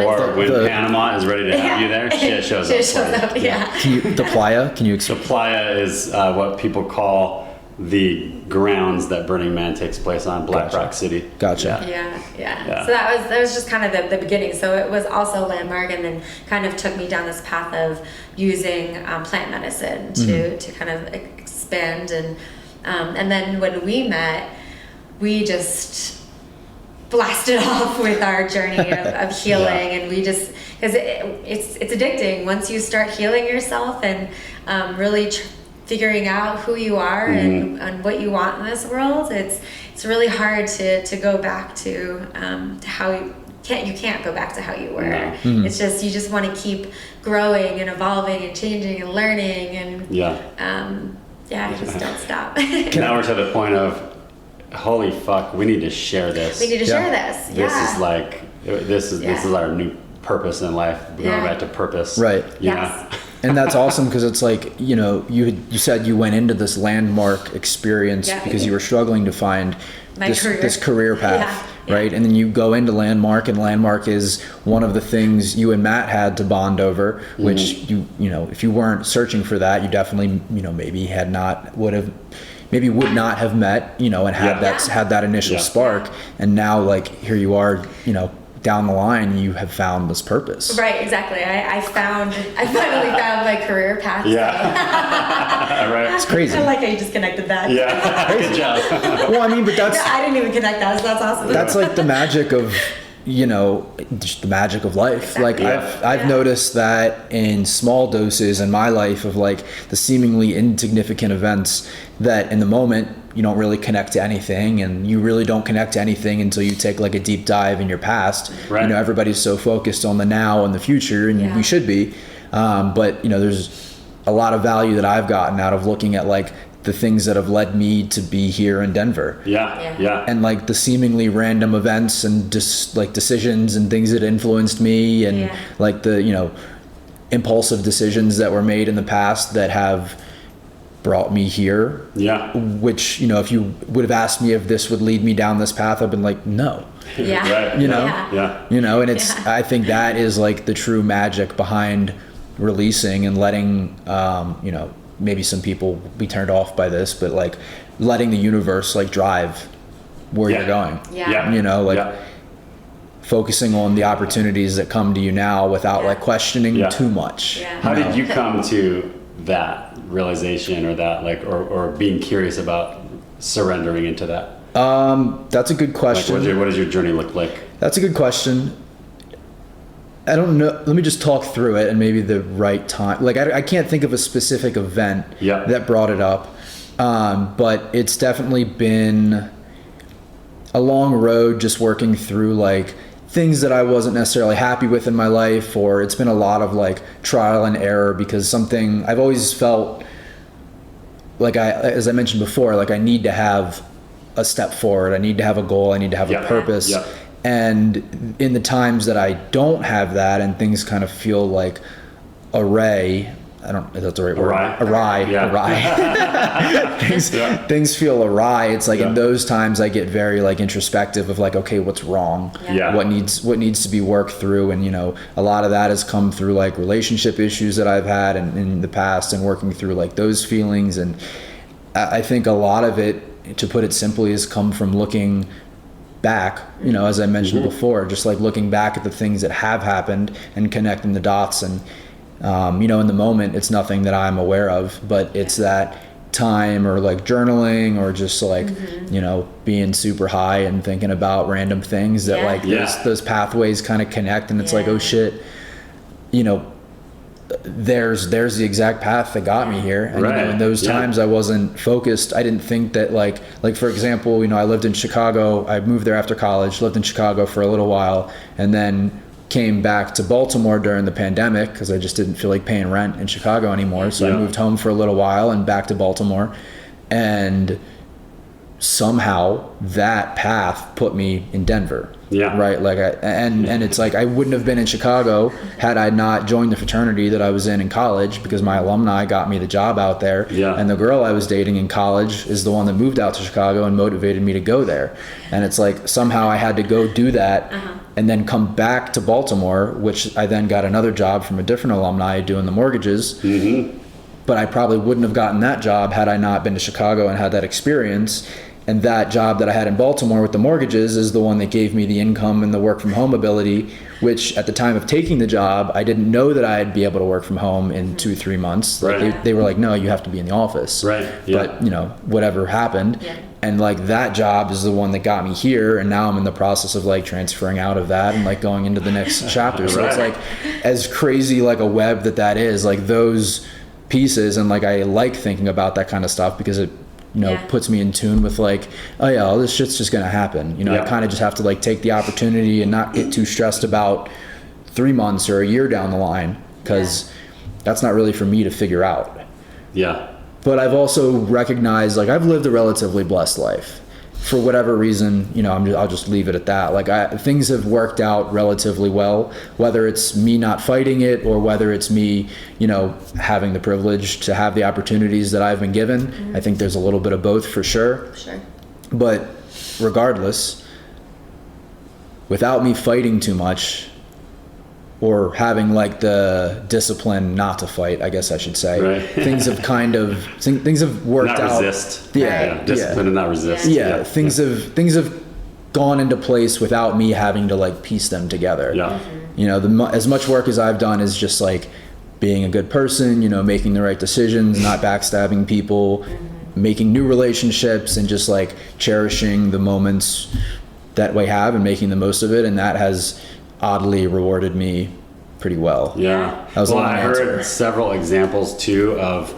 Or when Panama is ready to have you there, shit shows up. Yeah. the playa, can you The explain? playa is what people call the grounds that Burning Man takes place on, Black Rock City. Gotcha. Yeah. So that was just kind of the beginning. So it was also a landmark, and then kind of took me down this path of using plant medicine to kind of expand. And then when we met, we just blasted off with our journey of healing, and we just, because it's addicting once you start healing yourself and really figuring out who you are and what you want in this world. It's really hard to go back to how you can't go back to how you were. No. It's just, you just want to keep growing and evolving and changing and learning, and you just don't stop. Now we're to the point of, holy fuck, we need to share this. We need to share this. This is like, this is our new purpose in life. We're going back to purpose. Right. Yes. And that's awesome, because it's like, you said you went into this landmark experience because you were struggling to find this career path, right? And then you go into landmark, and landmark is one of the things you and Matt had to bond over, which if you weren't searching for that, you definitely would not have met, and had that initial spark. And now, like, here you are, down the line, you have found this purpose. Right, exactly. I finally found my career path. Yeah. Right. It's crazy. I like how you just connected that. Yeah. Good job. Well, I mean, but that's... I didn't even connect that, so that's awesome. That's like the magic of, just the magic of life. Exactly. Like, I've noticed that in small doses in my life of, like, the seemingly insignificant events that in the moment you don't really connect to anything, and you really don't connect to anything until you take, like, a deep dive in your past. Right. Everybody's so focused on the now and the future, and we should be. But there's a lot of value that I've gotten out of looking at, like, the things that have led me to be here in Denver. Yeah. And, like, the seemingly random events and just, like, decisions and things that influenced me, and like the impulsive decisions that were made in the past that have brought me here. Yeah. Which, if you would have asked me if this would lead me down this path, I've been like, no. Yeah. Right. Yeah. And it's, I think that is, like, the true magic behind releasing and letting, maybe some people be turned off by this, but, like, letting the universe, like, drive where you're going. Focusing on the opportunities that come to you now without like questioning too much. How did you come to that realization, or that, like, or being curious about surrendering into that? That's a good question. Like, what does your journey look like? That's a good question. I don't know. Let me just talk through it, and maybe the right time. Like, I can't think of a specific event that brought it up. But it's definitely been a long road, just working through, like, things that I wasn't necessarily happy with in my life, or it's been a lot of, like, trial and error, because something I've always felt like, as I mentioned before, like, I need to have a step forward. I need to have a goal. I need to have a purpose. And in the times that I don't have that, and things kind of feel like array, I don't know if that's the right word. Awry. Things feel awry. It's like in those times I get very, like, introspective of, like, okay, what's wrong? What needs to be worked through? And, a lot of that has come through, like, relationship issues that I've had in the past, and working through, like, those feelings. And I think a lot of it, to put it simply, has come from looking back, as I mentioned before, just, like, looking back at the things that have happened and connecting the dots. And in the moment, it's nothing that I'm aware of, but it's that time, or, like, journaling, or just, like, being super high and thinking about random things that like those pathways kind of connect, and it's like, oh shit, there's the exact path that got me here. And in those times I wasn't focused. I didn't think that, like for example, I lived in Chicago. I moved there after college, lived in Chicago for a little while, and then came back to Baltimore during the pandemic because I just didn't feel like paying rent in Chicago anymore. So I moved home for a little while and back to Baltimore, and somehow that path put me in Denver. Right. Like, and it's like, I wouldn't have been in Chicago had I not joined the fraternity that I was in college, because my alumni got me the job out there. And the girl I was dating in college is the one that moved out to Chicago and motivated me to go there. And it's like, somehow I had to go do that and then come back to Baltimore, which I then got another job from a different alumni doing the mortgages. but I probably wouldn't have gotten that job had I not been to Chicago and had that experience. And that job that I had in Baltimore with the mortgages is the one that gave me the income and the work from home ability, which at the time of taking the job, I didn't know that I'd be able to work from home in 2-3 months. Like Right. they were like, no, you have to be in the office. Right. Yeah. But whatever happened. Yeah. And like that job is the one that got me here. And now I'm in the process of like transferring out of that and like going into the next chapter. So it's Right. like as crazy like a web that is, like those pieces. And like I like thinking about that kind of stuff because it puts me in tune with like, oh yeah, all this shit's just gonna happen. I kind of just have to like take the opportunity and not get too stressed about 3 months or a year down the line, because that's not really for me to figure out. Yeah. But I've also recognized like I've lived a relatively blessed life. For whatever reason, I'll just leave it at that. Like things have worked out relatively well, whether it's me not fighting it or whether it's me, having the privilege to have the opportunities that I've been given. Mm-hmm. I think there's a little bit of both for sure. Sure. But regardless, without me fighting too much or having like the discipline not to fight, I guess I should say, Right. things have worked Not out. resist. Yeah. Discipline and not resist. Yeah, things have gone into place without me having to like piece them together. Yeah. As much work as I've done is just like being a good person, making the right decisions, not backstabbing people, making new relationships, and just like cherishing the moments that we have and making the most of it. And that has oddly rewarded me pretty well. Yeah. That was a long I answer. heard several examples too of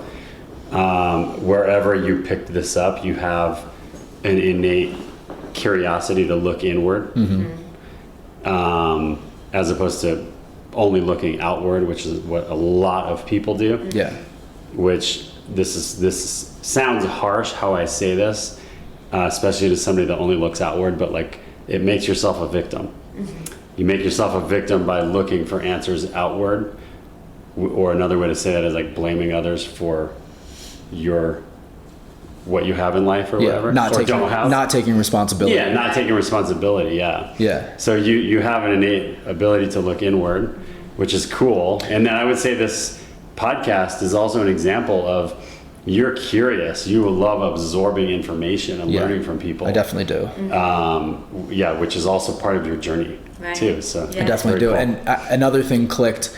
wherever you picked this up, you have an innate curiosity to look inward, as opposed to only looking outward, which is what a lot of people do. Yeah. Which this sounds harsh how I say this, especially to somebody that only looks outward, but like it makes yourself a victim. You make yourself a victim by looking for answers outward, or another way to say that is like blaming others for what you have in life or whatever, Not taking responsibility. Yeah, not taking responsibility. Yeah. Yeah. So you have an innate ability to look inward, which is cool. And then I would say this podcast is also an example of you're curious. You love absorbing information and learning from people. I definitely do. Which is also part of your journey too. So I definitely do. Cool. And another thing clicked.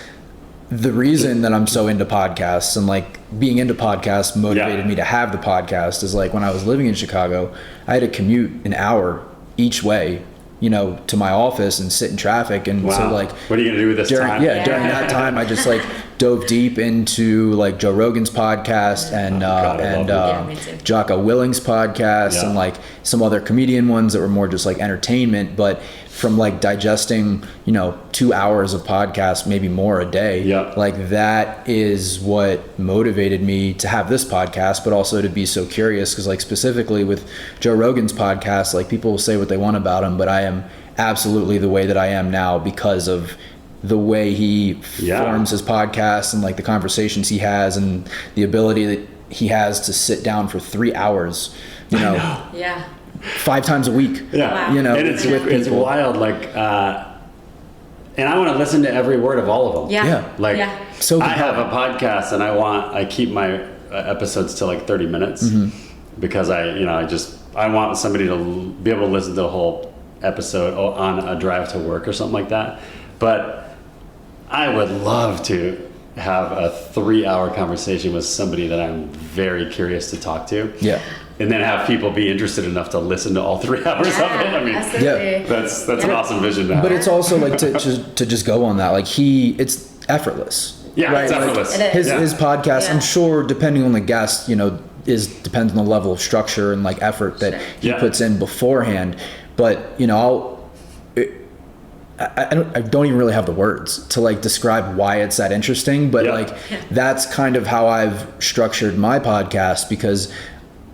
The reason that I'm so into podcasts and like being into podcasts motivated me to have the podcast is like when I was living in Chicago, I had to commute an hour each way, to my office and sit in traffic. And so like, what are you gonna do with this time? During that time, I just like dove deep into like Joe Rogan's podcast and Jocko Willing's podcast and like some other comedian ones that were more just like entertainment, but from like digesting 2 hours of podcast, maybe more a day, like that is what motivated me to have this podcast, but also to be so curious, because like specifically with Joe Rogan's podcast, like people will say what they want about him, but I am absolutely the way that I am now because of the way he forms his podcast and like the conversations he has and the ability that he has to sit down for 3 hours, 5 times a week. Yeah. Wow. And it's wild. Like, and I want to listen to every word of all of them. Yeah. Like, so I have a podcast and I keep my episodes to like 30 minutes because I want somebody to be able to listen to the whole episode on a drive to work or something like that. But I would love to have a 3-hour conversation with somebody that I'm very curious to talk to. Yeah. And then have people be interested enough to listen to all 3 hours of it. I mean, absolutely. that's an awesome vision to have. But it's also like to just go on that. Like it's effortless. Yeah, right? it's effortless. Like his podcast, I'm sure, depending on the guest, depends on the level of structure and like effort that he puts in beforehand. But I don't even really have the words to like describe why it's that interesting, but that's kind of how I've structured my podcast, because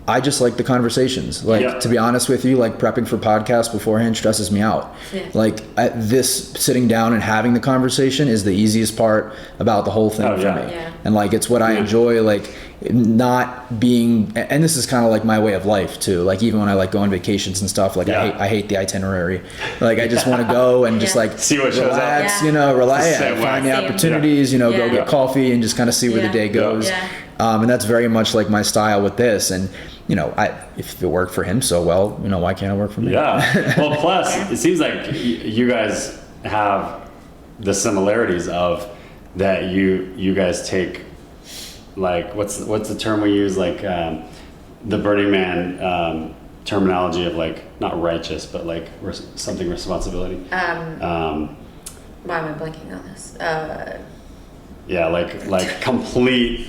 I just like the conversations. Like, to be honest with you, like prepping for podcasts beforehand stresses me out. Yeah. Like this sitting down and having the conversation is the easiest part about the whole thing for me. Yeah. And like, it's what I enjoy, like not being, and this is kind of like my way of life too. Like even when I like go on vacations and stuff, like I hate the itinerary. Like I just want to go and just like see what relax, shows up. relax, Same way. find the Same. opportunities, go Yeah. get coffee and just kind of see where the day goes. Yeah. And that's very much like my style with this. And, you know, if it worked for him so well, you know, why can't it work for me? Yeah. Well, plus, it seems like you guys have the similarities of that you guys take, like, what's the term we use? Like, the Burning Man terminology of, like, not righteous, but like something responsibility. Why am I blanking on this? Yeah, like complete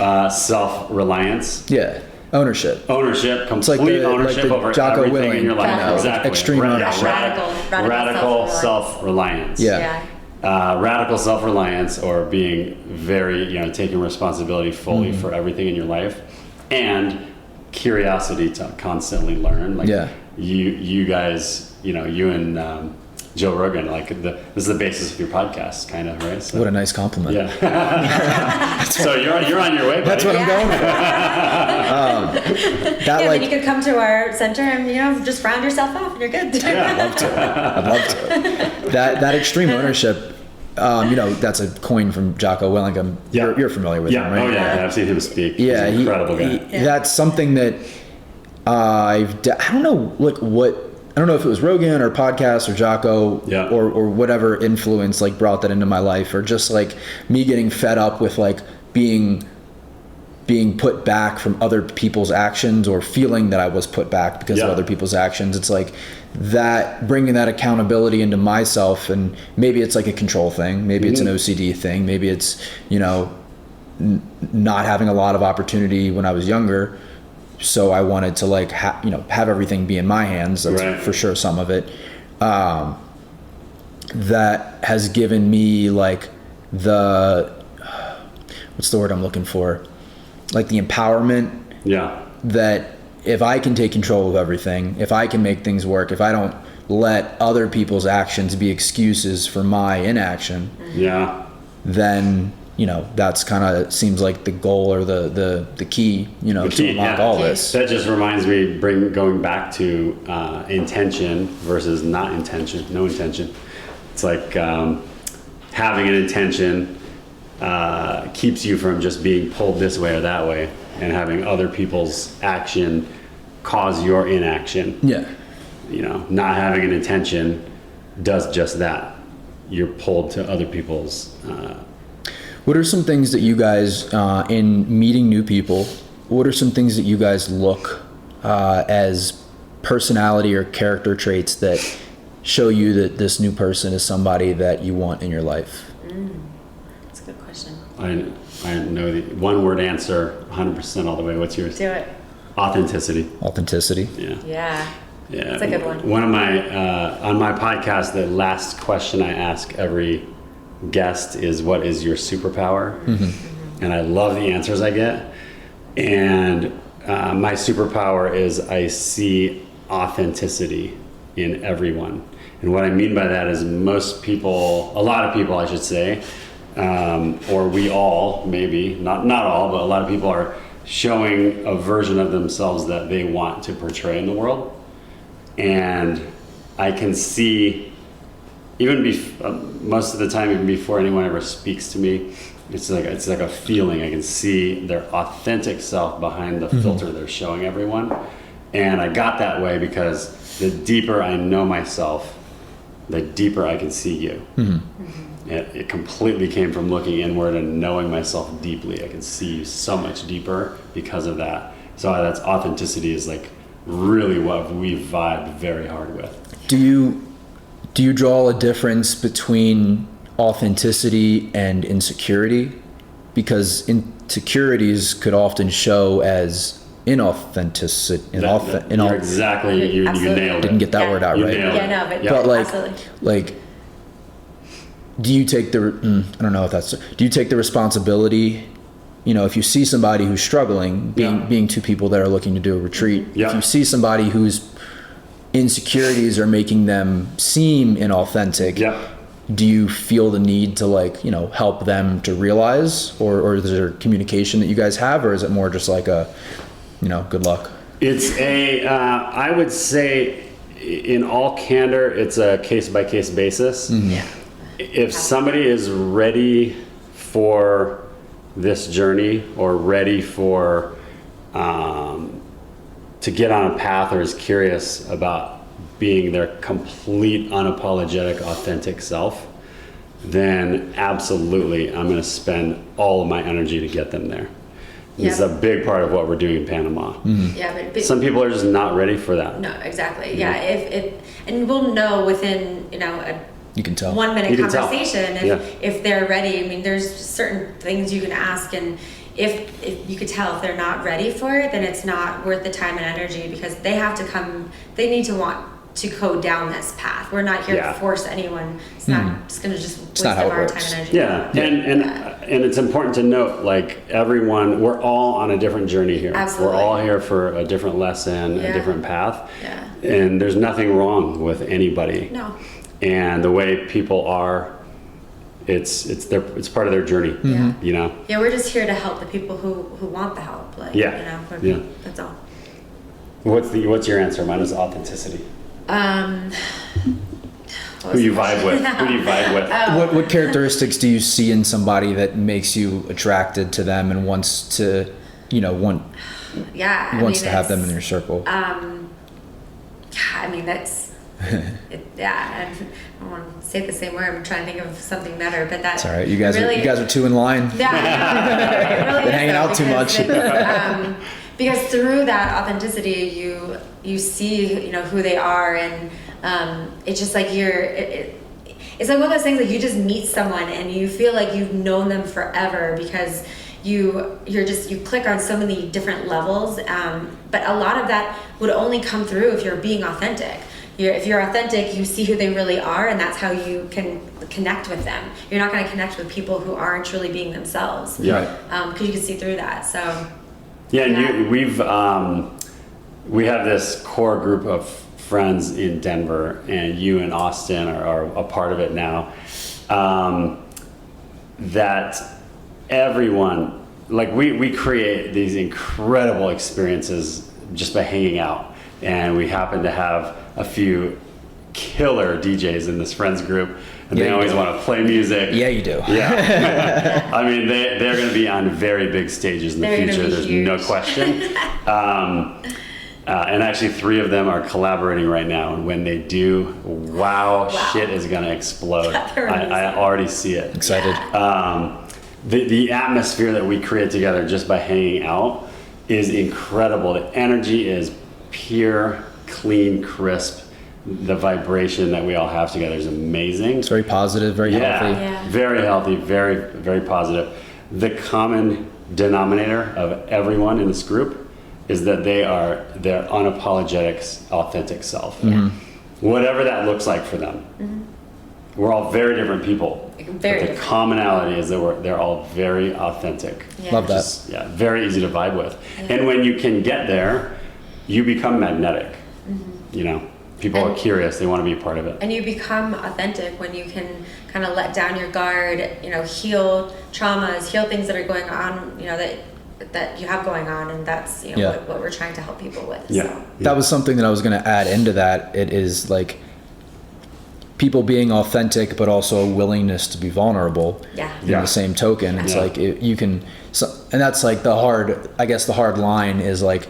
self-reliance. Yeah. Ownership, complete ownership like the over Jocko everything in your life. Willink, Exactly. extreme ownership. Radical self-reliance. Yeah. Radical self-reliance, or being very, you know, taking responsibility fully for everything in your life, and curiosity to constantly learn. Like, you guys, you know, you and Joe Rogan, like, this is the basis of your podcast, kind of, right? So, What a nice compliment. Yeah. So you're on your way, buddy. That's what I'm going for. Then you could come to our center and, you know, just round yourself off and you're good. Yeah, I'd love to. That extreme ownership, you know, that's a coin from Jocko Willink. You're familiar with him, right? Oh yeah, I've seen him speak. Yeah, he's an incredible guy. That's something that I don't know, like, I don't know if it was Rogan or podcast or Jocko or whatever influence like brought that into my life, or just like me getting fed up with like being put back from other people's actions, or feeling that I was put back because of other people's actions. It's like that, bringing that accountability into myself, and maybe it's like a control thing, maybe it's an OCD thing, maybe it's, you know, not having a lot of opportunity when I was younger. So I wanted to like have everything be in my hands. That's for sure some of it. That has given me like what's the word I'm looking for? Like the empowerment. Yeah. That if I can take control of everything, if I can make things work, if I don't let other people's actions be excuses for my inaction, then, you know, that's kind of seems like the goal, or the key, you know, to unlock all this. That just reminds me, going back to intention versus no intention. It's like having an intention keeps you from just being pulled this way or that way, and having other people's action cause your inaction. Yeah. You know, not having an intention does just that. You're pulled to other people's. What are some things that you guys, in meeting new people, what are some things that you guys look as personality or character traits that show you that this new person is somebody that you want in your life? That's a good question. I know the one-word answer 100% all the way. What's yours? Do it. Authenticity. Yeah. That's a good one. One of my, on my podcast, the last question I ask every guest is, what is your superpower? And I love the answers I get. And my superpower is I see authenticity in everyone. And what I mean by that is a lot of people I should say, or we all, maybe, not all, but a lot of people are showing a version of themselves that they want to portray in the world. And I can see, even most of the time, even before anyone ever speaks to me, it's like a feeling. I can see their authentic self behind the filter they're showing everyone. And I got that way because the deeper I know myself, the deeper I can see you. It completely came from looking inward and knowing myself deeply. I can see you so much deeper because of that. So that's authenticity is like really what we vibe very hard with. Do you draw a difference between authenticity and insecurity? Because insecurities could often show as inauthenticity. You're exactly, you nailed it. Didn't get that word out right. But like, do you take the responsibility? You know, if you see somebody who's struggling, being two people that are looking to do a retreat, if you see somebody whose insecurities are making them seem inauthentic, do you feel the need to, like, you know, help them to realize, or is there communication that you guys have, or is it more just like a, you know, good luck? It's I would say in all candor, it's a case-by-case basis. If somebody is ready for this journey or ready for to get on a path or is curious about being their complete, unapologetic, authentic self, then absolutely I'm going to spend all of my energy to get them there. Yeah. It's a big part of what we're doing in Panama. Yeah, but Some people are just not ready for that. no, exactly. Yeah, and we'll know within You can tell. 1 minute You can tell. conversation if they're ready. I mean, there's just certain things you can ask, and if you could tell if they're not ready for it, then it's not worth the time and energy, because they have to come. They need to want to go down this path. We're not here to force anyone. It's not just going to just waste not how of it our works. time and energy. Yeah, and it's important to note, like, everyone, we're all on a different journey here. Absolutely. We're all here for a different lesson, a different path. Yeah. And there's nothing wrong with anybody. No. And the way people are, it's part of their journey. Yeah. You know. Yeah, we're just here to help the people who want the help. Like, that's all. What's your answer? Mine is authenticity. Who you vibe with? Who do you vibe with? What characteristics do you see in somebody that makes you attracted to them and wants to, wants to have them in your circle? I mean, that's, I don't want to say it the same way. I'm trying to think of something better, but that's all right. You guys are two in line. Yeah, it really Been hanging out too much. Because through that authenticity, you see, who they are, and it's just like it's like one of those things, like you just meet someone and you feel like you've known them forever, because you click on so many different levels, but a lot of that would only come through if you're being authentic. If you're authentic, you see who they really are, and that's how you can connect with them. You're not going to connect with people who aren't truly being themselves. Yeah. Because you can see through that. So. Yeah, and we have this core group of friends in Denver, and you and Austin are a part of it now. That everyone, like, we create these incredible experiences just by hanging out, and we happen to have a few killer DJs in this friends group, and they always want to play music. Yeah, you do. Yeah. I mean, they're going to be on very big stages in the future. There's huge. no question. And actually 3 of them are collaborating right now. And when they do, wow. Shit is going to explode. I already see it. Excited. The atmosphere that we create together just by hanging out is incredible. The energy is pure, clean, crisp. The vibration that we all have together is amazing. It's very positive, very healthy. Yeah. Very healthy, very, very positive. The common denominator of everyone in this group is that they are their unapologetic, authentic self. Yeah. Whatever that looks like for them. Mm-hmm. We're all very different people. Very but the different. commonality is that they're all very authentic. Yeah. Love that. Just, very easy to vibe with. Yeah. And when you can get there, you become magnetic. People are curious, they want to be a part of it. And you become authentic when you can kind of let down your guard, heal traumas, heal things that are going on, that you have going on, and that's what we're trying to help people with. Yeah. So. That was something that I was going to add into that. It is like people being authentic, but also a willingness to be vulnerable. Yeah. In the same token, it's like you can, and that's like the hard line is like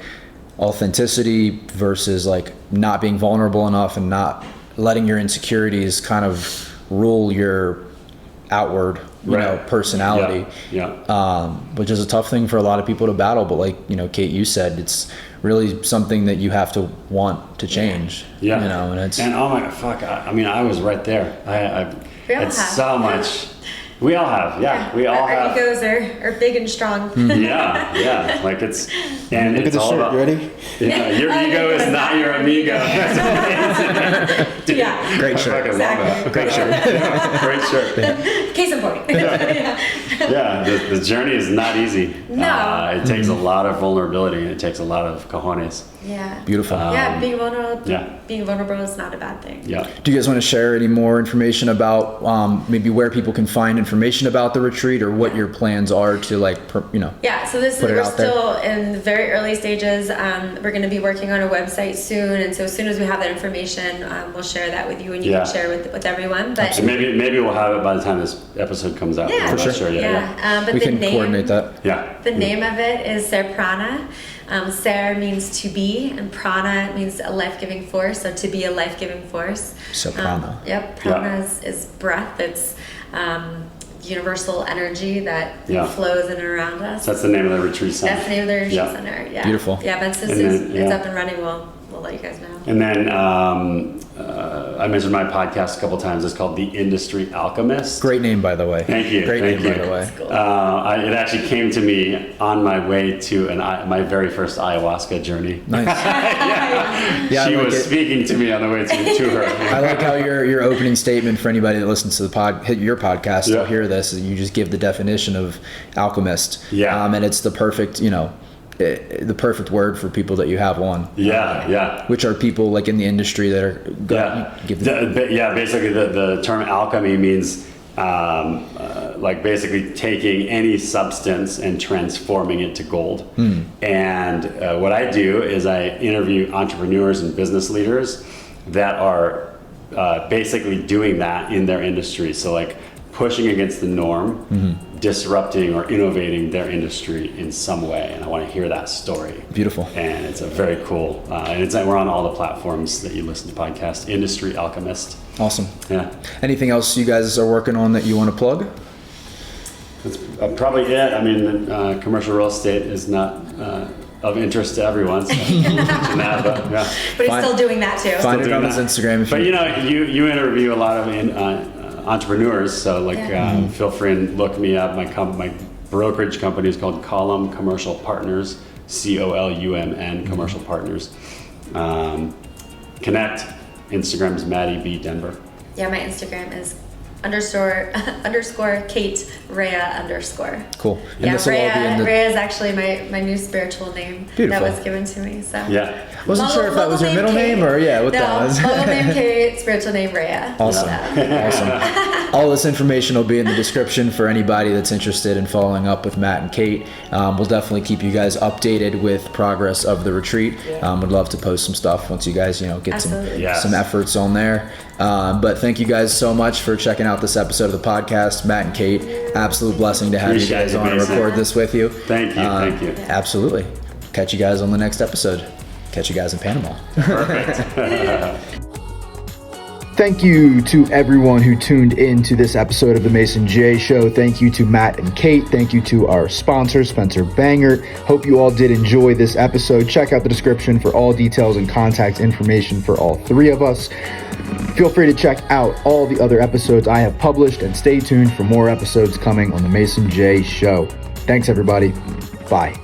authenticity versus like not being vulnerable enough and not letting your insecurities kind of rule your outward personality. Which is a tough thing for a lot of people to battle, but like Kate, you said, it's really something that you have to want to change. And it's oh my fuck, I was right there. We all it's have. so much. We all have, we all our have. egos are big and strong. Yeah, like it's, and look it's at the all shirt. about. You ready? Yeah, your ego is not your amigo. That's amazing. Dude, Yeah. Great shirt. I fucking love that. Great shirt. Great shirt. Case in point. Yeah, the journey is not easy. No. It takes a lot of vulnerability, and it takes a lot of cojones. Yeah. Beautiful. Being vulnerable. Yeah. Being vulnerable is not a bad thing. Yeah. Do you guys want to share any more information about maybe where people can find information about the retreat or what your plans are to Yeah, so we're still in the very early stages. We're going to be working on a website soon, and so as soon as we have that information, we'll share that with you, and you can share with everyone. But so maybe we'll have it by the time this episode comes out. Yeah, for sure. But we the can coordinate that. Yeah. The name of it is Serprana. Ser means to be, and prana means a life-giving force, so to be a life-giving force. Serprana. Prana is breath. It's universal energy that flows in and around us. That's the name of the retreat center. That's the name of the retreat center. Yeah. Beautiful. Yeah, but since it's up and running, we'll let you guys know. And then I mentioned my podcast a couple times. It's called The Industry Alchemist. Great name, by the way. Thank you. Great name, by the way. Cool. It actually came to me on my way to my very first ayahuasca journey. Nice. Yeah, she was speaking to me on the way to her. I like how your opening statement for anybody that listens to your podcast will hear this. You just give the definition of alchemist. Yeah. And it's the perfect, the perfect word for people that you have on. Which are people like in the industry that are basically the term alchemy means basically taking any substance and transforming it to gold. And what I do is I interview entrepreneurs and business leaders that are basically doing that in their industry. So like pushing against the norm, disrupting or innovating their industry in some way, and I want to hear that story. Beautiful. And it's a very cool, and we're on all the platforms that you listen to podcasts. Industry Alchemist. Awesome. Yeah. Anything else you guys are working on that you want to plug? That's probably it. I mean, commercial real estate is not of interest to everyone. So but he's still doing that too. Find it on his Instagram. But you interview a lot of entrepreneurs, so feel free and look me up. My brokerage company is called Column Commercial Partners, COLUMN Commercial Partners. Connect. Instagram is Maddie B Denver. Yeah, my Instagram is _ Kate Rhea _ Cool. And yeah, Rhea is actually my new spiritual name. Beautiful. That was given to me. So wasn't sure if that was your middle name or what that was. Middle name Kate, spiritual name Rhea. Awesome. Awesome. All this information will be in the description for anybody that's interested in following up with Matt and Kate. We'll definitely keep you guys updated with progress of the retreat. Would love to post some stuff once you guys get some efforts on there. But thank you guys so much for checking out this episode of the podcast. Matt and Kate, absolute blessing to have you guys on and record this with you. Thank you. Thank you. Absolutely. Catch you guys on the next episode. Catch you guys in Panama. Perfect. Thank you to everyone who tuned in to this episode of the Mason J Show. Thank you to Matt and Kate. Thank you to our sponsor, Spencer Banger. Hope you all did enjoy this episode. Check out the description for all details and contact information for all three of us. Feel free to check out all the other episodes I have published, and stay tuned for more episodes coming on the Mason J Show. Thanks, everybody. Bye.